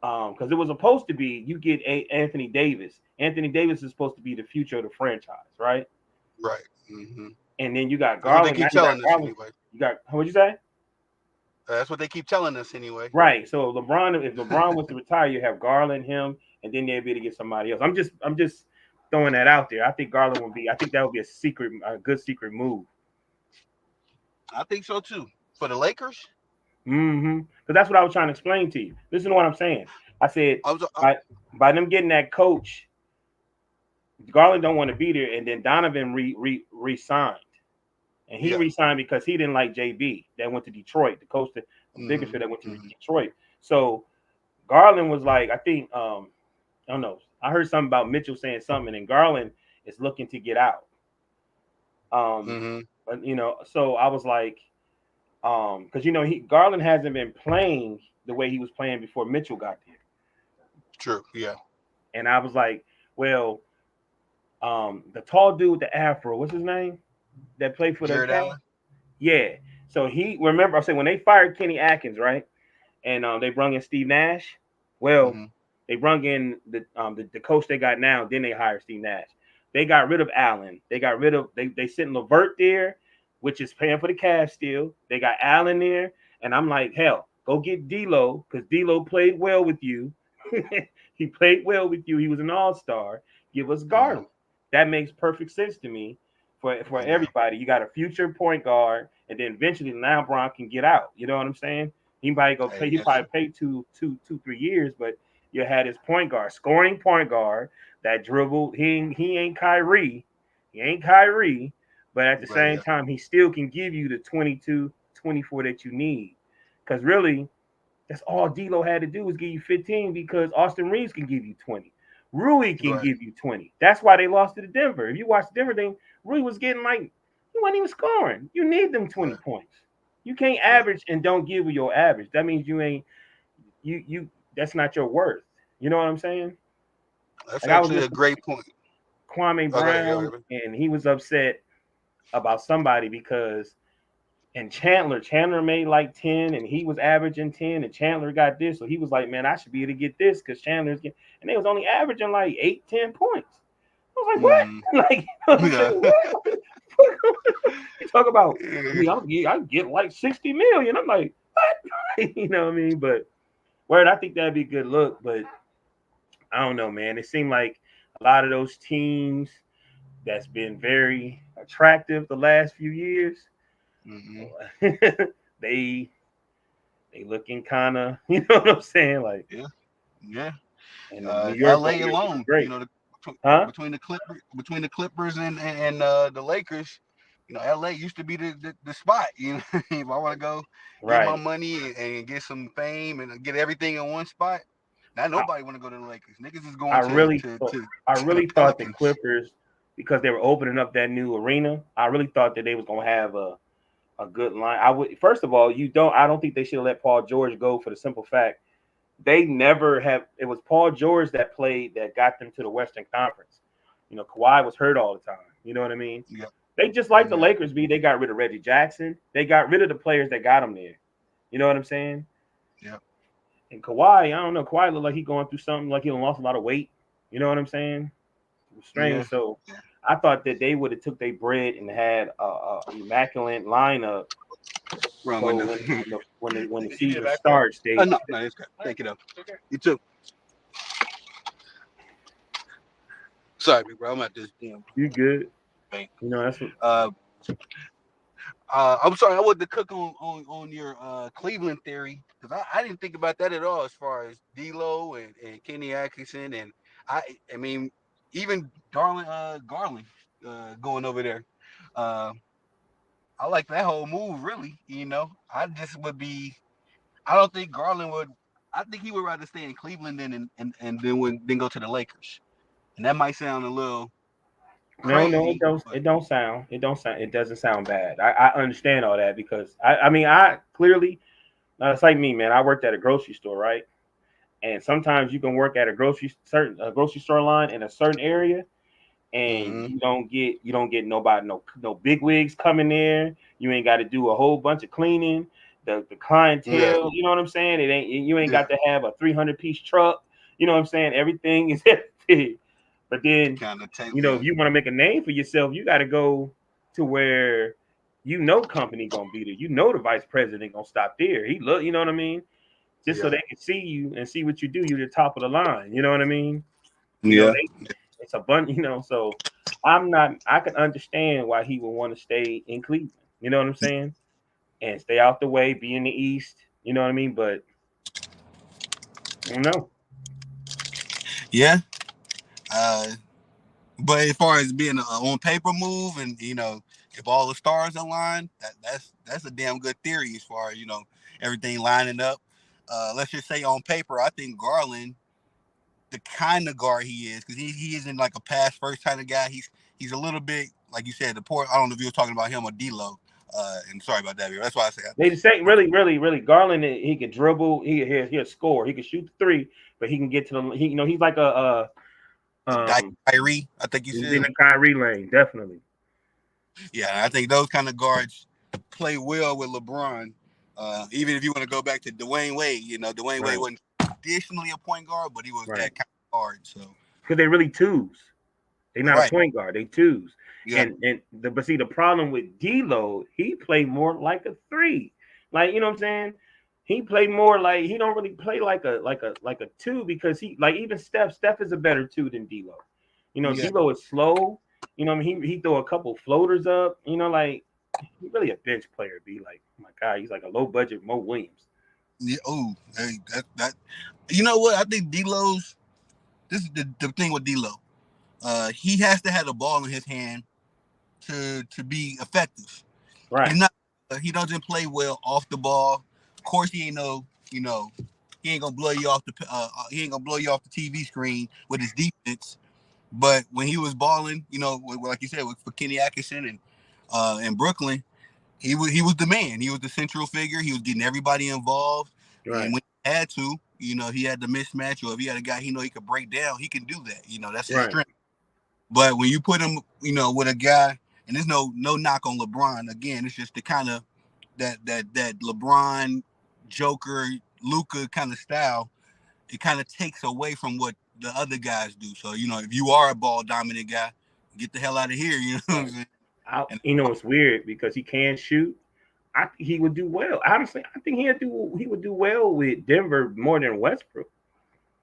B: Because it was supposed to be you get Anthony Davis. Anthony Davis is supposed to be the future of the franchise, right?
A: right. Hmm.
B: And then you got
A: That's what they
B: Garland. Now
A: keep
B: you got
A: telling us
B: Garland.
A: anyway.
B: You got what'd you say?
A: That's what they keep telling us anyway.
B: Right. So if LeBron was to retire, you have Garland, him, and then they'd be able to get somebody else. I'm just throwing that out there. I think Garland would be. I think that would be a good secret move.
A: I think so too. For the Lakers,
B: Because that's what I was trying to explain to you. Listen to what I'm saying. I said
A: I was.
B: by by them getting that coach, Garland don't want to be there, and then Donovan re-signed, and he
A: Yeah.
B: re-signed because he didn't like JB that went to Detroit, the coach of
A: Hmm.
B: Biggerfield that went to
A: Hmm.
B: Detroit. So Garland was like, I think I don't know. I heard something about Mitchell saying something, and Garland is looking to get out. Um,
A: Hmm.
B: but so I was like, because he Garland hasn't been playing the way he was playing before Mitchell got there,
A: True. Yeah.
B: and I was like, well, the tall dude with the afro, what's his name? That played for the
A: Jared
B: Cavs?
A: Allen.
B: Yeah. So he remember I said when they fired Kenny Atkins, right? And they brung in Steve Nash. Well,
A: Hmm.
B: they brung in the coach they got now. Then they hired Steve Nash. They got rid of Allen. They got rid of they sent Levert there, which is paying for the cash still. They got Allen there, and I'm like, hell, go get D'Lo because D'Lo played well with you. He played well with you. He was an all-star. Give us
A: Hmm.
B: Garland. That makes perfect sense to me for
A: Yeah.
B: everybody. You got a future point guard, and then eventually now Bron can get out. You know what I'm saying? He might go
A: Hey,
B: play. He
A: yes.
B: probably played 3 years, but you had his point guard, scoring point guard that dribbled. He ain't Kyrie. He ain't Kyrie, but at the
A: But
B: same
A: yeah.
B: time, he still can give you the 22, 24 that you need. Because really, That's all D'Lo had to do was give you 15 because Austin Reeves can give you 20. Rui can
A: Right.
B: give you 20. That's why they lost to the Denver. If you watch the Denver thing, Rui was getting like he wasn't even scoring. You need them 20
A: Right.
B: points. You can't
A: Yep.
B: average and don't give your average. That means you ain't you that's not your worth. You know what I'm saying?
A: That's
B: Like I was
A: actually a
B: listening
A: great point.
B: to Kwame
A: Oh, go ahead. Go
B: Brown
A: ahead.
B: and he was upset about somebody because and Chandler made like 10 and he was averaging 10 and Chandler got this. So he was like, man, I should be able to get this because Chandler's getting and they was only averaging like 8, 10 points. I was like,
A: Mm-hmm.
B: what? Like, you know what I'm
A: Yeah.
B: saying? What? You talk about, I
A: Yeah.
B: mean, I get like 60 million. I'm like, what? You know what I mean? But word, I think that'd be a good look. But I don't know, man. It seemed like a lot of those teams that's been very attractive the last few years,
A: Mm-hmm.
B: they they looking kind of, you know what I'm saying? Like,
A: Yeah. Yeah.
B: and the New York
A: L.A.
B: Warriors looking
A: alone,
B: great, huh?
A: between the Clippers and the Lakers, L.A. used to be the spot. If I want to go get my
B: Right.
A: money and get some fame and get everything in one spot, now
B: I,
A: nobody want to go to the Lakers. Niggas is
B: I
A: going to
B: really,
A: to
B: thought,
A: to,
B: I
A: to the
B: really thought the
A: Pelicans.
B: Clippers because they were opening up that new arena. I really thought that they was gonna have a good line. I would first of all, I don't think they should have let Paul George go for the simple fact they never have. It was Paul George that played that got them to the Western Conference. You know, Kawhi was hurt all the time. You know what I mean?
A: Yeah,
B: They just like the
A: yeah,
B: Lakers be. They got rid of Reggie Jackson. They got rid of the players that got them there. You know what I'm saying?
A: yeah,
B: And Kawhi, I don't know. Kawhi looked like he going through something. Like he lost a lot of weight. You know what I'm saying? It was
A: yeah.
B: strange. So I thought that they would have took their bread and had a immaculate lineup.
A: Wrong
B: So
A: window.
B: when the season starts, they
A: No, no, it's good. Take it up. You too. Sorry, big bro. I'm at this damn
B: you good.
A: bank.
B: You know that's what.
A: Uh, I'm sorry, I wanted to cook on your Cleveland theory because I didn't think about that at all as far as D'Lo and Kenny Atkinson and I I mean even Garland going over there. Uh, I like that whole move really. I just would be. I don't think Garland would. I think he would rather stay in Cleveland and then go to the Lakers. And that might sound a little
B: No,
A: crazy, but
B: it doesn't sound bad. I understand all that because I mean I clearly it's like me, man. I worked at a grocery store, right? And sometimes you can work at a grocery store line in a certain area, and
A: mm-hmm,
B: you don't get nobody no big wigs coming there. You ain't got to do a whole bunch of cleaning. The
A: yeah,
B: clientele, you know what I'm saying? You ain't
A: yeah,
B: got to have a 300-piece truck. You know what I'm saying? Everything is empty. But then,
A: kind of take
B: if
A: yeah,
B: you want to make a name for yourself, you got to go to where company gonna be there. The vice president gonna stop there. He look, you know what I mean? Just so
A: yeah,
B: they can see you and see what you do. You're the top of the line. You know what I mean?
A: yeah,
B: It's a bunch. So I'm not. I can understand why he would want to stay in Cleveland. You know what I'm saying? And stay out the way, be in the East. You know what I mean? But I don't know.
A: yeah. Uh, but as far as being an on paper move, and if all the stars align, that's a damn good theory as far as everything lining up. Let's just say on paper, I think Garland, the kind of guard he is, because he isn't like a pass first kind of guy. He's a little bit like you said. The poor. I don't know if you were talking about him or D'Lo. And sorry about that. That's why I say.
B: They just say
A: But
B: really, really, really. Garland, he could dribble. He'll score. He could shoot the three, but he can get to the. He's like
A: a Kyrie, I think you
B: he's
A: said.
B: in the Kyrie lane, definitely.
A: Yeah, I think those kind of guards play well with LeBron. Even if you want to go back to Dwayne Wade, Dwayne Wade
B: Right,
A: wasn't traditionally a point guard, but he was
B: right.
A: that kind of guard. So
B: Because they really twos. They're not a
A: right,
B: point guard. They twos.
A: yeah,
B: But see the problem with D'Lo, he played more like a three. Like you know what I'm saying? He played more like he don't really play like a two because he like even Steph is a better two than D'Lo.
A: yeah,
B: D'Lo is slow. I mean he throw a couple floaters up. Like he's really a bench player. Be like oh my god, he's like a low budget Mo Williams.
A: yeah. Oh, hey, that. You know what? I think D'Lo's. This is the thing with D'Lo. He has to have the ball in his hand to be effective. He's
B: Right.
A: not. He doesn't play well off the ball. Of course, he ain't no you know, he ain't gonna blow you off the TV screen with his defense. But when he was balling, like you said, for Kenny Atkinson and Brooklyn, he was the man. He was the central figure. He was getting everybody involved, and
B: Right.
A: when he had to, he had the mismatch, or if he had a guy he could break down, he can do that. That's his
B: Right.
A: strength. But when you put him, with a guy, and there's no knock on LeBron. Again, it's just the kind of that LeBron, Joker, Luca kind of style. It kind of takes away from what the other guys do. So if you are a ball dominant guy, get the hell out of here. You know what I'm
B: Right.
A: saying? And
B: It's weird because he can shoot. I think he would do well. Honestly, I think he would do well with Denver more than Westbrook.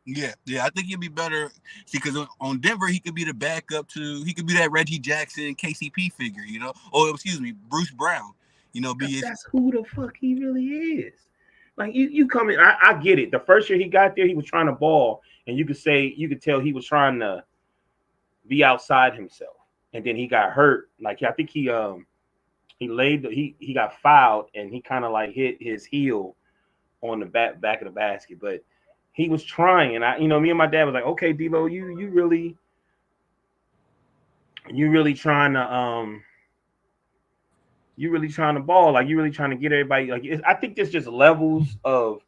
A: yeah, I think he'd be better. See, because on Denver, he could be the backup to, he could be that Reggie Jackson, KCP figure, or excuse me, Bruce Brown. Be
B: Because
A: his.
B: that's who the fuck he really is. Like you come in, I get it. The first year he got there, he was trying to ball, and you could tell he was trying to be outside himself. And then he got hurt. Like I think he got fouled, and he kind of like hit his heel on the back of the basket. But he was trying, and me and my dad was like, okay, Devo, you really trying to you really trying to ball, like you really trying to get everybody. Like I think there's just levels of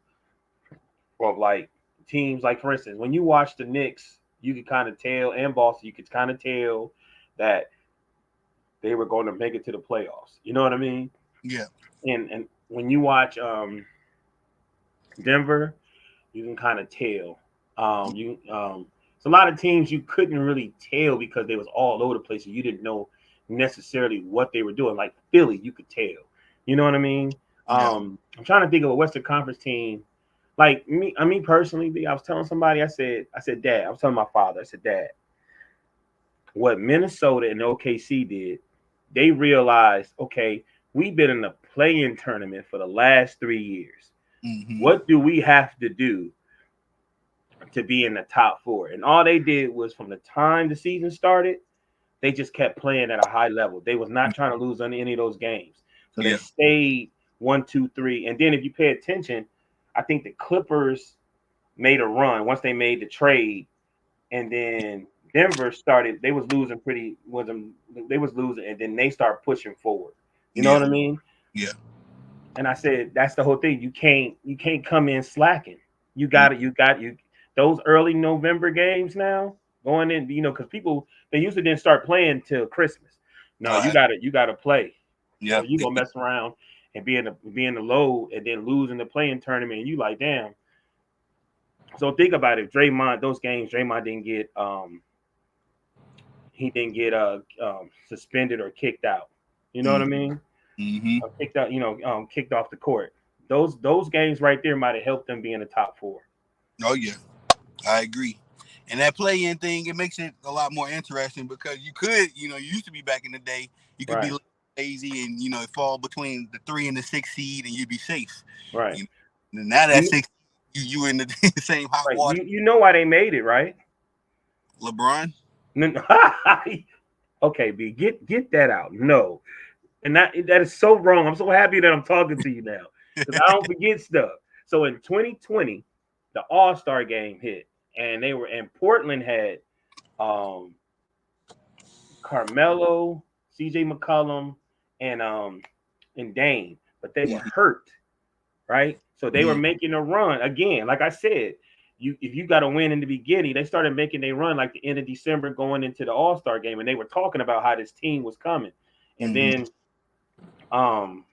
B: like teams. Like for instance, when you watch the Knicks, you could kind of tell, and Boston, you could kind of tell that they were going to make it to the playoffs. You know what I mean?
A: Yeah,
B: And when you watch Denver, you can kind of tell. It's a lot of teams you couldn't really tell because they was all over the place, and you didn't know necessarily what they were doing. Like Philly, you could tell. You know what I mean?
A: yeah.
B: I'm trying to think of a Western Conference team. Like me, I mean personally, I was telling somebody, I said, Dad, I was telling my father, I said, Dad, what Minnesota and OKC did, they realized, okay, we've been in the play-in tournament for the last 3 years.
A: Mm-hmm.
B: What do we have to do to be in the top four? And all they did was from the time the season started, they just kept playing at a high level. They was not trying to lose any of those games. So they
A: Yeah,
B: stayed 1, 2, 3. And then if you pay attention, I think the Clippers made a run once they made the trade, and then Denver started. They was losing, and then they start pushing forward. You know
A: yeah,
B: what I mean?
A: yeah.
B: And I said that's the whole thing. You can't come in slacking. You
A: Mm.
B: got it. You got those early November games now going in. Because people they usually didn't start playing till Christmas. No,
A: All
B: you
A: right.
B: got to You got to play,
A: Yeah,
B: or you gonna mess around and be in the low and then lose in the playing tournament. And you like damn. So think about it. Those games, Draymond didn't get he didn't get suspended or kicked out. You know what I mean?
A: mm-hmm.
B: Kicked out. Kicked off the court. Those games right there might have helped them be in the top four.
A: Oh yeah, I agree. And that play-in thing, it makes it a lot more interesting because you could, you used to be back in the day, you could be
B: Right.
A: lazy and fall between the 3 and the 6 seed and you'd be safe.
B: Right.
A: You and now that
B: You,
A: six, you in the same hot
B: right.
A: water.
B: You know why they made it, right?
A: LeBron.
B: Okay, B, get that out. No, and that is so wrong. I'm so happy that I'm talking to you now because I don't forget stuff. So in 2020, the All Star game hit, and Portland had um, Carmelo, C.J. McCollum, and Dame, but they were
A: Mhm,
B: hurt, right? So they were
A: mhm.
B: making a run again. Like I said, if you got to win in the beginning, they started making a run like the end of December going into the All Star game, and they were talking about how this team was coming, and
A: Mhm.
B: then um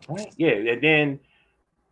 B: right, yeah, and then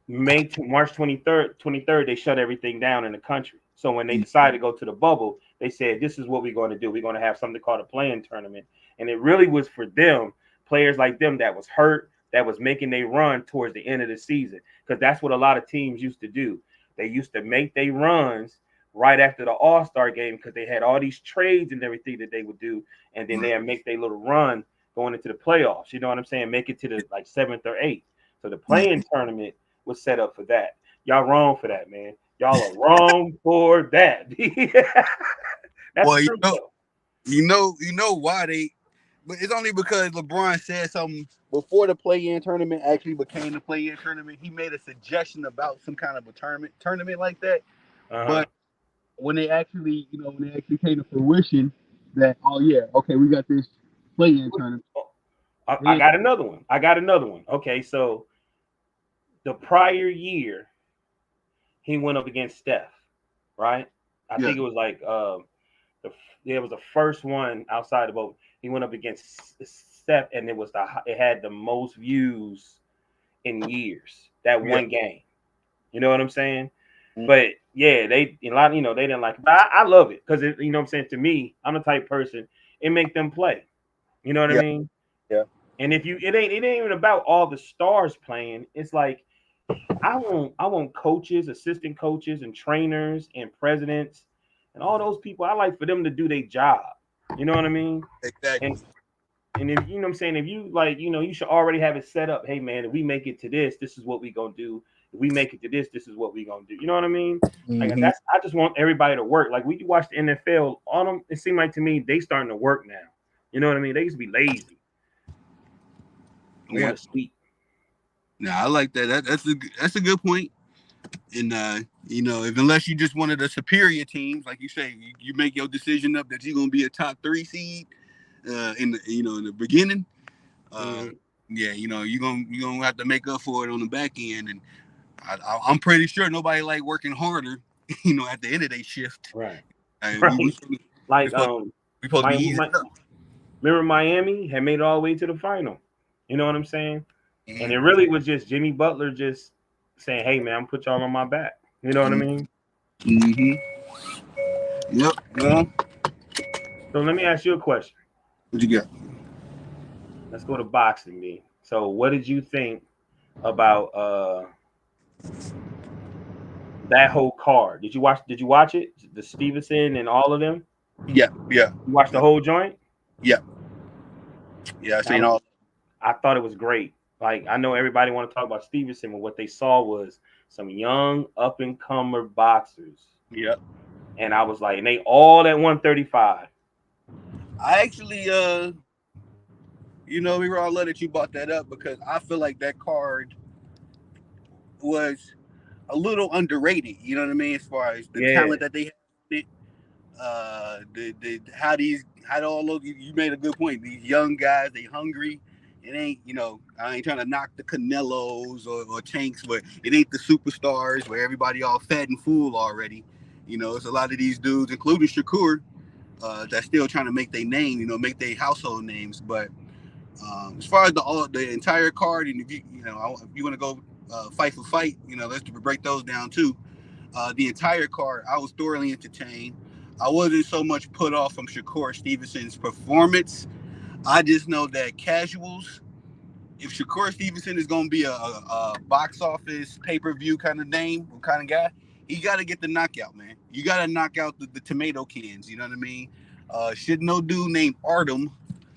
B: March 23rd, they shut everything down in the country. So when they
A: Mhm.
B: decided to go to the bubble, they said, this is what we're going to do. We're going to have something called a playing tournament. And it really was for them, players like them that was hurt, that was making they run towards the end of the season. Because that's what a lot of teams used to do. They used to make their runs right after the All-Star game because they had all these trades and everything that they would do. And then
A: Right.
B: they'd make their little run going into the playoffs. You know what I'm saying? Make it to the like 7th or 8th. So the playing
A: Mhm.
B: tournament was set up for that. Y'all wrong for that, man. Y'all are wrong for that. That's
A: Well,
B: true though.
A: you know why they. but it's only because LeBron said something before the play-in tournament actually became the play-in tournament. He made a suggestion about some kind of a tournament like that.
B: Uh-huh.
A: But when they actually, when they actually came to fruition, that oh yeah, okay, we got this play-in tournament.
B: I
A: Then,
B: got another one. I got another one. Okay, so the prior year he went up against Steph, right? I
A: yeah,
B: think it was like the it was the first one outside of both. He went up against Steph, and it had the most views in years. That
A: yeah,
B: one game, you know what I'm saying?
A: mm,
B: But yeah, they a lot, they didn't like it, but I love it because you know what I'm saying. To me, I'm the type person it make them play. You know what I
A: yeah,
B: mean?
A: yeah,
B: And if you, it ain't even about all the stars playing. It's like I want coaches, assistant coaches, and trainers and presidents and all those people. I like for them to do their job. You know what I mean? And
A: exactly.
B: and if you know what I'm saying, if you like, you should already have it set up. Hey man, if we make it to this is what we gonna do. If we make it to this is what we gonna do. You know what I mean? Like
A: Hmm.
B: I just want everybody to work. Like we watch the NFL, all them. It seemed like to me they starting to work now. You know what I mean? They used to be lazy and
A: Yeah,
B: want to sleep.
A: nah, I like that. That's a good point. And if unless you just one of the superior teams, like you say, you make your decision up that you're gonna be a top three seed in the beginning. Uh,
B: Mm-hmm.
A: yeah, you're gonna have to make up for it on the back end, and I'm pretty sure nobody like working harder. At the end of their shift,
B: Right.
A: and we
B: Right.
A: we
B: Like
A: supposed we supposed to be easy
B: my
A: up.
B: remember Miami had made it all the way to the final. You know what I'm saying? And it
A: Mm-hmm.
B: really was just Jimmy Butler just saying, "Hey man, I'm put y'all on my back." You know what I mean?
A: Mm-hmm. Yep. Well,
B: So let me ask you a question.
A: what you got?
B: Let's go to boxing, me. So what did you think about that whole card? Did you watch it? The Stevenson and all of them?
A: Yeah, yeah,
B: You watched the whole joint?
A: yeah, yeah. I
B: That
A: seen
B: was
A: all.
B: I thought it was great. Like I know everybody want to talk about Stevenson, but what they saw was some young up and comer boxers.
A: Yeah.
B: And I was like, and they all at 135.
A: I actually, we were all glad that you brought that up because I feel like that card was a little underrated. You know what I mean? As far as the
B: Yeah.
A: talent that they had, the how all those you made a good point. These young guys, they hungry. It ain't I ain't trying to knock the Canelos or Tanks, but it ain't the superstars where everybody all fat and full already. It's a lot of these dudes, including Shakur, that's still trying to make their name. Make their household names. But as far as the entire card, and if you want to go fight for fight, let's break those down too. The entire card, I was thoroughly entertained. I wasn't so much put off from Shakur Stevenson's performance. I just know that casuals, if Shakur Stevenson is going to be a box office pay per view kind of name, kind of guy, he got to get the knockout, man. You got to knock out the tomato cans. You know what I mean? Should no dude named Artem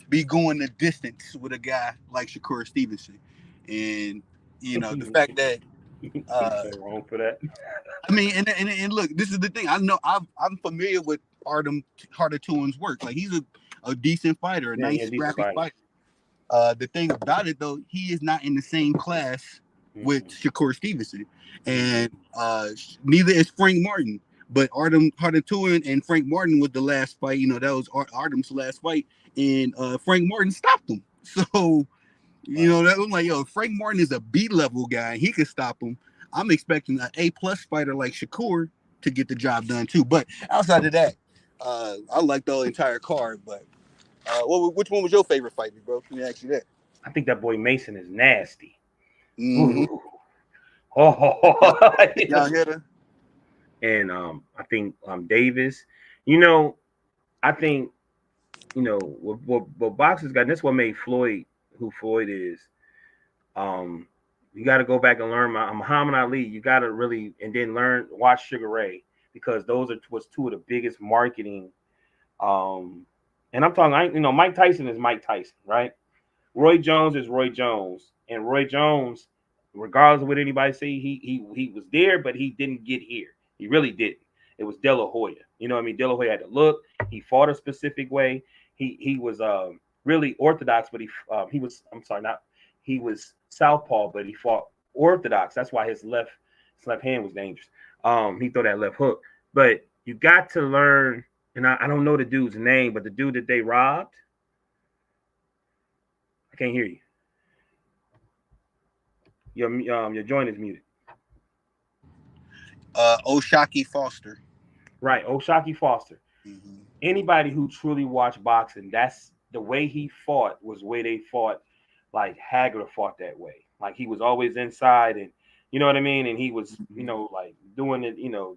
A: be going the distance with a guy like Shakur Stevenson? And the fact that
B: Ain't
A: uh,
B: nothing wrong for that.
A: I mean, and look, this is the thing. I know I'm familiar with Artem Hardatuan's work. Like he's a decent fighter, a
B: Yeah, yeah,
A: nice
B: decent
A: scrappy
B: fighter.
A: fighter. The thing about it though, he is not in the same class with
B: Mm-mm,
A: Shakur Stevenson,
B: mm-mm.
A: and neither is Frank Martin. But Artem Hardatuan and Frank Martin was the last fight. That was Artem's last fight, and Frank Martin stopped him. So
B: Right.
A: that was like, yo, Frank Martin is a B level guy. He could stop him. I'm expecting an A plus fighter like Shakur to get the job done too. But outside of that, I like the entire card. But which one was your favorite fight, bro? Let me ask you that.
B: I think that boy Mason is nasty.
A: Mm-hmm.
B: Ooh. Oh,
A: Y'all hear that?
B: and I think Davis. You know, I think what boxers got. And that's what made Floyd who Floyd is. Um, you got to go back and learn Muhammad Ali. You got to really and then watch Sugar Ray because those was two of the biggest marketing. Um, and I'm talking, Mike Tyson is Mike Tyson, right? Roy Jones is Roy Jones, and Roy Jones, regardless of what anybody say, he was there, but he didn't get here. He really didn't. It was De La Hoya. You know what I mean? De La Hoya had to look. He fought a specific way. He was really orthodox, but he was, I'm sorry, not, he was southpaw, but he fought orthodox. That's why his left hand was dangerous. He threw that left hook. But you got to learn, and I don't know the dude's name, but the dude that they robbed, I can't hear you. Your joint is muted.
A: Oshaki Foster.
B: Right, Oshaki Foster.
A: Mm-hmm.
B: Anybody who truly watched boxing, that's the way he fought was the way they fought. Like Hagler fought that way. Like he was always inside, and you know what I mean. And he was, like doing it, the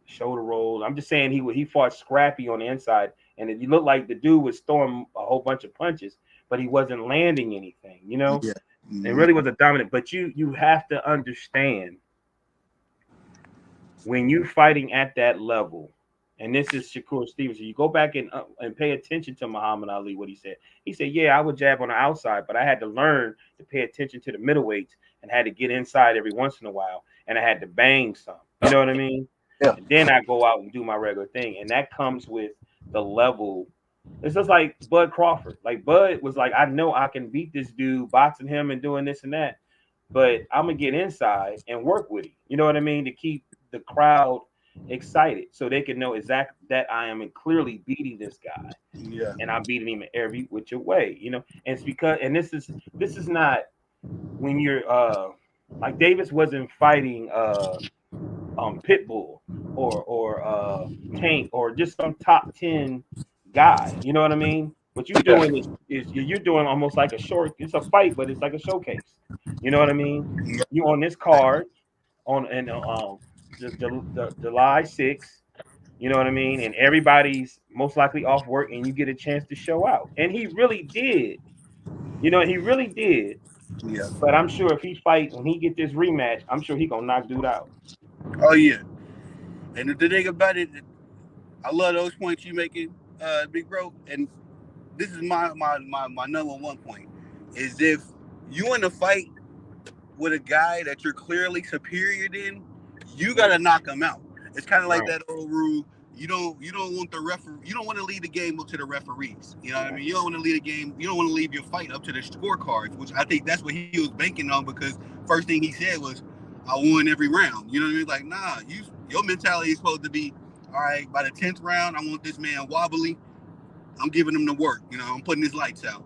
B: shoulder rolls. I'm just saying he fought scrappy on the inside, and it looked like the dude was throwing a whole bunch of punches, but he wasn't landing anything.
A: Yeah.
B: It really was a dominant. But you have to understand when you're fighting at that level, and this is Shakur Stevenson, you go back and pay attention to Muhammad Ali, what he said. He said, yeah, I would jab on the outside, but I had to learn to pay attention to the middleweights and had to get inside every once in a while, and I had to bang some. You know what I mean?
A: Yeah.
B: And then I go out and do my regular thing, and that comes with the level. It's just like Bud Crawford. Like Bud was like, I know I can beat this dude, boxing him and doing this and that, but I'm gonna get inside and work with him. You know what I mean? To keep the crowd excited, so they can know exactly that I am clearly beating this guy, and I'm beating him in every which way. And it's because, and this is not when you're like Davis wasn't fighting Pitbull or Tank or just some top 10 guy. You know what I mean? What you're doing is you're doing almost like it's a fight, but it's like a showcase. You know what I mean? You on this card on July 6th, you know what I mean? And everybody's most likely off work, and you get a chance to show out. And he really did. He really did.
A: Yeah.
B: But I'm sure if he fight, when he get this rematch, I'm sure he gonna knock dude out.
A: Oh yeah. And the thing about it, I love those points you making, big bro. And this is my number one point is if you in a fight with a guy that you're clearly superior in, you gotta knock him out. It's kind of like that old rule. You don't want the referee. You don't want to lead the game up to the referees. You know what I mean? You don't want to lead a game. You don't want to leave your fight up to the scorecards, which I think that's what he was banking on, because first thing he said was, "I won every round." You know what I mean? Like, nah, your mentality is supposed to be, all right, by the 10th round, I want this man wobbly. I'm giving him the work. I'm putting his lights out.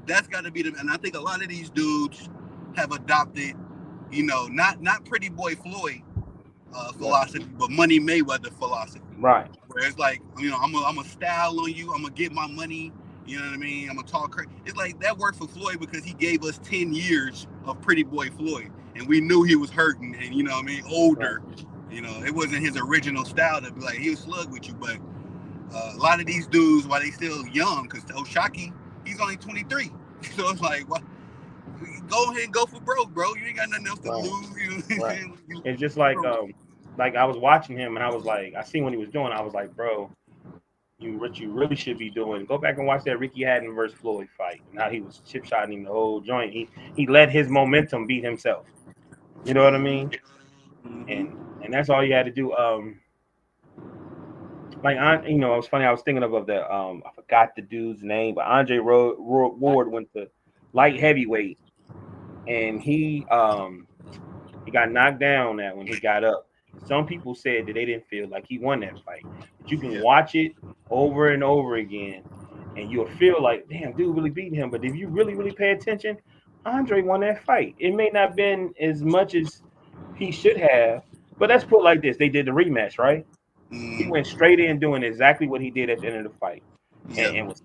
A: That's got to be and I think a lot of these dudes have adopted, not Pretty Boy Floyd philosophy, but Money Mayweather philosophy.
B: Right.
A: Where it's like, I'm a style on you. I'm gonna get my money. You know what I mean? I'm gonna talk crazy. It's like that worked for Floyd because he gave us 10 years of Pretty Boy Floyd, and we knew he was hurting, and older. Right. It wasn't his original style to be like he'll slug with you, but a lot of these dudes, while they still young, because Oshaki, he's only 23, so it's like, well, go ahead and go for broke, bro. You ain't got nothing else to lose.
B: Right. It's just like I was watching him, and I was like, I seen what he was doing. I was like, bro, what you really should be doing, go back and watch that Ricky Hatton versus Floyd fight, and how he was chip shotting him the whole joint. He let his momentum beat himself. You know what I mean? And that's all you had to do. It was funny. I was thinking of the I forgot the dude's name, but Andre Ward went to light heavyweight, and he got knocked down that when he got up. Some people said that they didn't feel like he won that fight, but you can watch it over and over again, and you'll feel like, damn, dude really beat him. But if you really, really pay attention, Andre won that fight. It may not have been as much as he should have, but let's put it like this: they did the rematch, right? He went straight in doing exactly what he did at the end of the fight, and was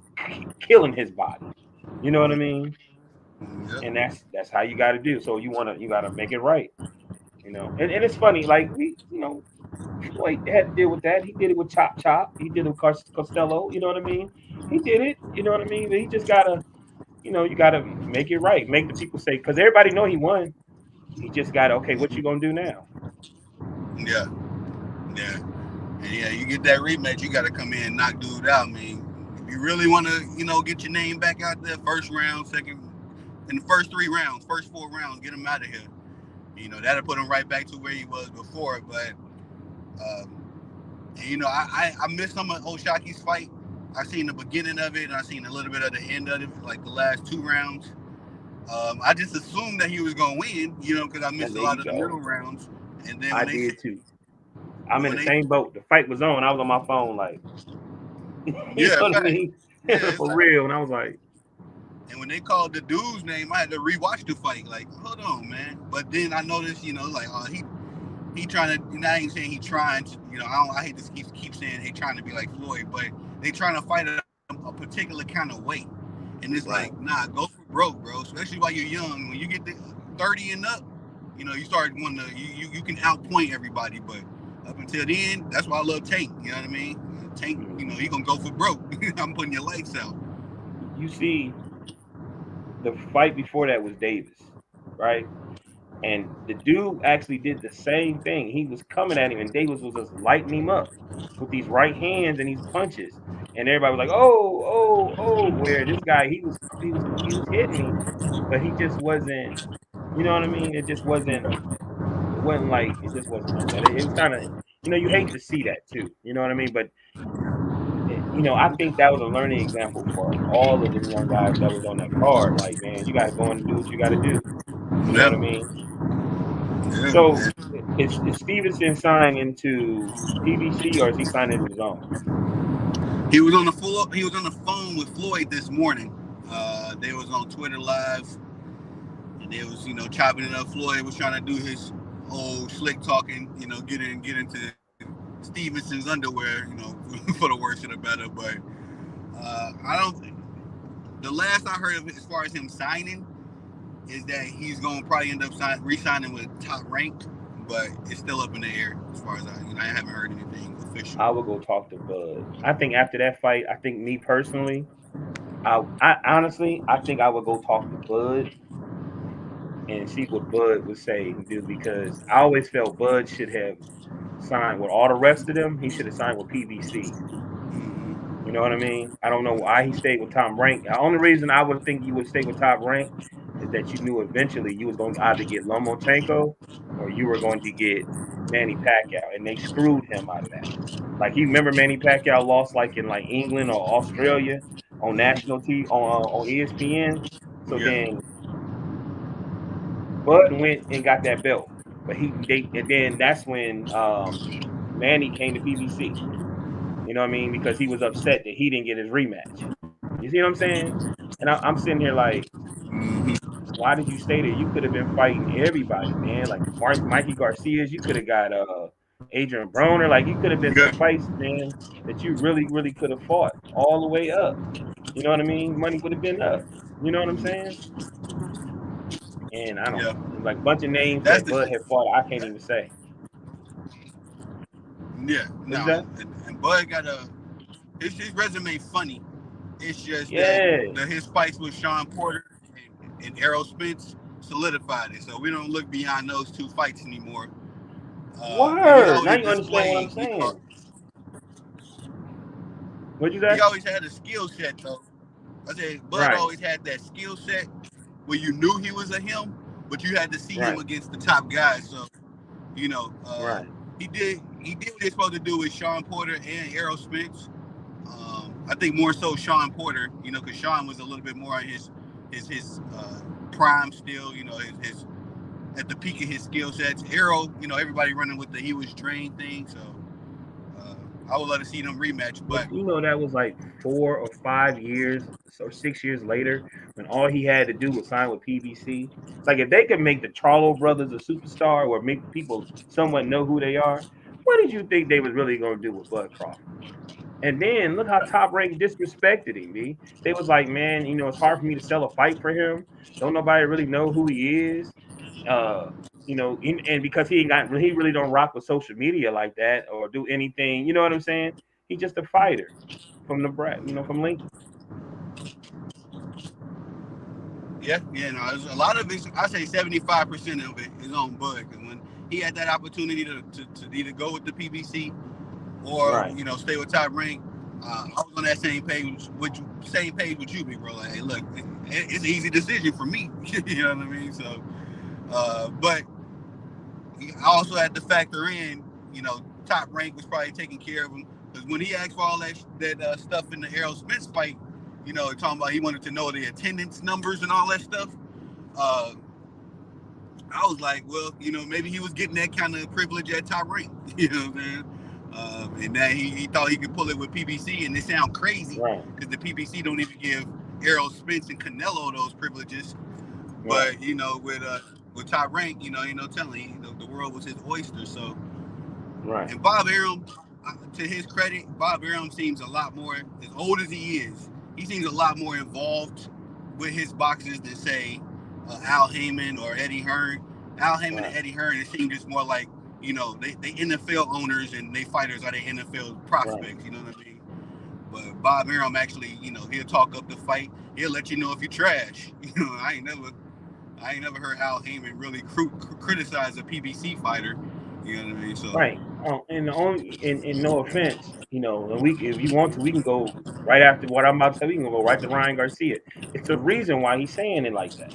B: killing his body. You know what I mean? And that's how you got to do. So you got to make it right. And it's funny, like Floyd had to deal with that. He did it with Chop. He did it with Costello. You know what I mean? He did it. You know what I mean? But he just gotta, you gotta make it right. Make the people say, because everybody know he won. He just gotta, okay, what you gonna do now?
A: Yeah. You get that rematch, you gotta come in and knock dude out. I mean, if you really want to, get your name back out there, first round, second, in the first 3 rounds, first 4 rounds, get him out of here. That'll put him right back to where he was before. But, I missed some of Oshaki's fight. I seen the beginning of it, and I seen a little bit of the end of it, like the last 2 rounds. I just assumed that he was gonna win, because I
B: And
A: missed a
B: there
A: lot
B: you
A: of the
B: go.
A: middle rounds. And then
B: I
A: when they
B: did
A: said,
B: too. I'm in
A: when
B: the
A: they,
B: same boat. The fight was on. I was on my phone, like, you know
A: yeah,
B: what I
A: fact,
B: mean?
A: yeah, it's
B: For
A: like,
B: real. And I was like,
A: and when they called the dude's name, I had to rewatch the fight. Like, hold on, man. But then I noticed, like, he trying to. I ain't saying he trying to. I hate to keep saying they trying to be like Floyd, but they trying to fight a particular kind of weight. And it's like,
B: right.
A: nah, go for broke, bro. Especially while you're young. When you get to 30 and up, you start wanting to. You can outpoint everybody, but up until then, that's why I love Tank. You know what I mean? Tank,
B: Mm-hmm.
A: he gonna go for broke. I'm putting your lights out.
B: You see, the fight before that was Davis, right? And the dude actually did the same thing. He was coming at him, and Davis was just lighting him up with these right hands and these punches. And everybody was like, "Oh, oh, oh!" Where this guy, he was hitting him, but he just wasn't. You know what I mean? It just wasn't. It wasn't like it just wasn't like that. It was kind of, you hate to see that too. You know what I mean? But I think that was a learning example for all of them young guys that was on that card. Like, man, you got to go in and do what you got to do. You know what
A: Yeah,
B: I mean? So
A: yeah.
B: is Stevenson signed into PBC or is he signed into his own?
A: He was on the phone with Floyd this morning. They was on Twitter Live, and they was chopping it up. Floyd was trying to do his whole slick talking, get into Stevenson's underwear, for the worse of the better. But I don't. The last I heard of it, as far as him signing, is that he's going to probably end up re-signing with Top Rank, but it's still up in the air as far as I haven't heard anything official.
B: I would go talk to Bud. I think after that fight, I think me personally, I honestly, I think I would go talk to Bud and see what Bud would say and do because I always felt Bud should have signed with all the rest of them. He should have signed with PBC.
A: Mm-hmm.
B: You know what I mean? I don't know why he stayed with Tom Rank. The only reason I would think you would stay with Top Rank is that you knew eventually you was going to either get Lomachenko or you were going to get Manny Pacquiao, and they screwed him out of that. Like he remember Manny Pacquiao lost like in like England or Australia on national TV on ESPN. So
A: Yeah.
B: then Bud went and got that belt, but and then that's when Manny came to PBC. You know what I mean? Because he was upset that he didn't get his rematch. You see what I'm saying? And I'm sitting here like,
A: Mm-hmm.
B: why did you stay there? You could have been fighting everybody, man. Like Mikey Garcia's, you could have got Adrian Broner. Like you could have been some
A: Yeah.
B: fights, man, that you really, really could have fought all the way up. You know what I mean? Money would have been up. You know what I'm saying? And I don't
A: Yeah.
B: know. Like a bunch of names
A: That's
B: that
A: the
B: Bud had fought, I can't even say.
A: yeah.
B: What you
A: No,
B: say?
A: and Bud got his resume funny. It's just that
B: Yeah.
A: his fights with Sean Porter and Errol Spence solidified it. So we don't look beyond those two fights anymore. And he
B: Word. Now
A: always
B: you understand what I'm
A: displayed,
B: saying. What'd you
A: he
B: say?
A: always had a skill set though. I said Bud
B: Right.
A: always had that skill set where you knew he was a him, but you had to see him
B: Right.
A: against the top guys. So you know, uh,
B: Right.
A: he did what he's supposed to do with Sean Porter and Errol Spence. I think more so Sean Porter, because Sean was a little bit more on his prime still, his at the peak of his skill sets. Errol, everybody running with the he was trained thing. So uh, I would love to see them rematch,
B: But
A: but
B: that was like 4 or 5 years or 6 years later when all he had to do was sign with PBC. It's like if they could make the Charlo brothers a superstar or make people somewhat know who they are, what did you think they was really going to do with Bud Crawford? And then look how Top Rank disrespected him. They was like, man, it's hard for me to sell a fight for him. Don't nobody really know who he is. Uh, and because he really don't rock with social media like that or do anything. You know what I'm saying? He's just a fighter from the from Lincoln.
A: yeah, no, a lot of it. I say 75% of it is on Bud because when he had that opportunity to either go with the PBC or
B: Right.
A: stay with Top Rank. I was on that same page with you, big bro. Like, hey, look, it's an easy decision for me. You know what I mean? So, but I also had to factor in, Top Rank was probably taking care of him. Because when he asked for all that stuff in the Errol Spence fight, talking about he wanted to know the attendance numbers and all that stuff. Uh, I was like, well, maybe he was getting that kind of privilege at top rank. You know what I'm saying? And that he thought he could pull it with PBC, and it sound crazy
B: Right.
A: because the PBC don't even give Errol Spence and Canelo those privileges.
B: Right.
A: But with top rank, ain't no telling. The world was his oyster. So,
B: Right.
A: and Bob Arum, to his credit, Bob Arum seems a lot more, as old as he is, he seems a lot more involved with his boxers than, say, Al Heyman or Eddie Hearn. Al Heyman
B: Right.
A: and Eddie Hearn, it seems just more like, they NFL owners and they fighters are they NFL
B: Right.
A: prospects, you know what I mean? But Bob Arum actually, he'll talk up the fight. He'll let you know if you're trash. I ain't never heard Al Heyman really criticize a PBC fighter. You know what I mean? So
B: Right. And the only and no offense, and we if you want to, we can go right after what I'm about to say. We can go right to Ryan Garcia. It's a reason why he's saying it like that.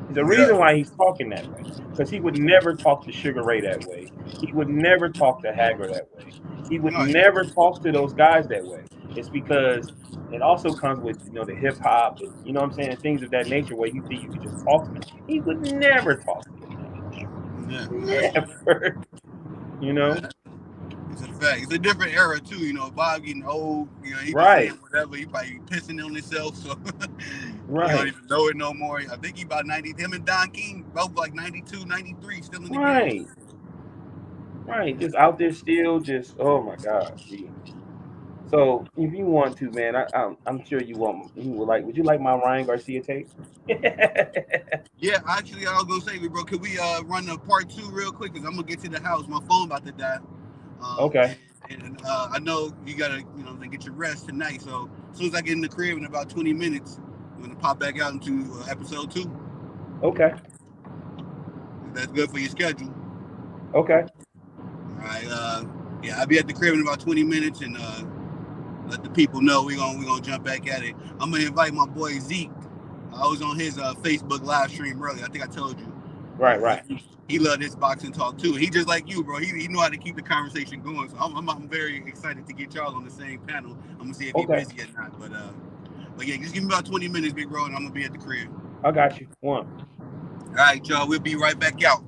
B: There's a reason
A: yeah,
B: why he's talking that way. Because he would never talk to Sugar Ray that way. He would never talk to Hager that way. He would
A: no,
B: never talk to those guys that way. It's because it also comes with the hip hop and what I'm saying, and things of that nature where you think you could just talk to them. He would never talk to them
A: yeah,
B: that way. Never. You know?
A: yeah, it's a fact. It's a different era too. Bob getting old. He be saying
B: Right.
A: whatever. He probably pissing on himself, so he don't
B: Right.
A: even know it no more. I think he about 90. Him and Don King both like 92, 93, still in the game.
B: Right. Right. Just out there still just oh my God, G. So if you want to, man, I'm sure you would like. Would you like my Ryan Garcia tape?
A: Yeah, actually, I was gonna say, bro, could we run the part two real quick? Cause I'm gonna get to the house. My phone about to die. Um,
B: Okay.
A: and I know you gotta, get your rest tonight. So as soon as I get in the crib in about 20 minutes, I'm gonna pop back out into episode 2.
B: Okay.
A: If that's good for your schedule.
B: Okay.
A: All right. Yeah, I'll be at the crib in about 20 minutes, and let the people know we gonna jump back at it. I'm gonna invite my boy Zeke. I was on his Facebook live stream earlier. I think I told you.
B: Right. Right.
A: He loved his boxing talk too. He just like you, bro. He know how to keep the conversation going. So I'm very excited to get y'all on the same panel. I'm gonna see if he's
B: Okay.
A: busy or not. But yeah, just give me about 20 minutes, big bro, and I'm gonna be at the crib.
B: I got you. One.
A: All right, y'all. We'll be right back out.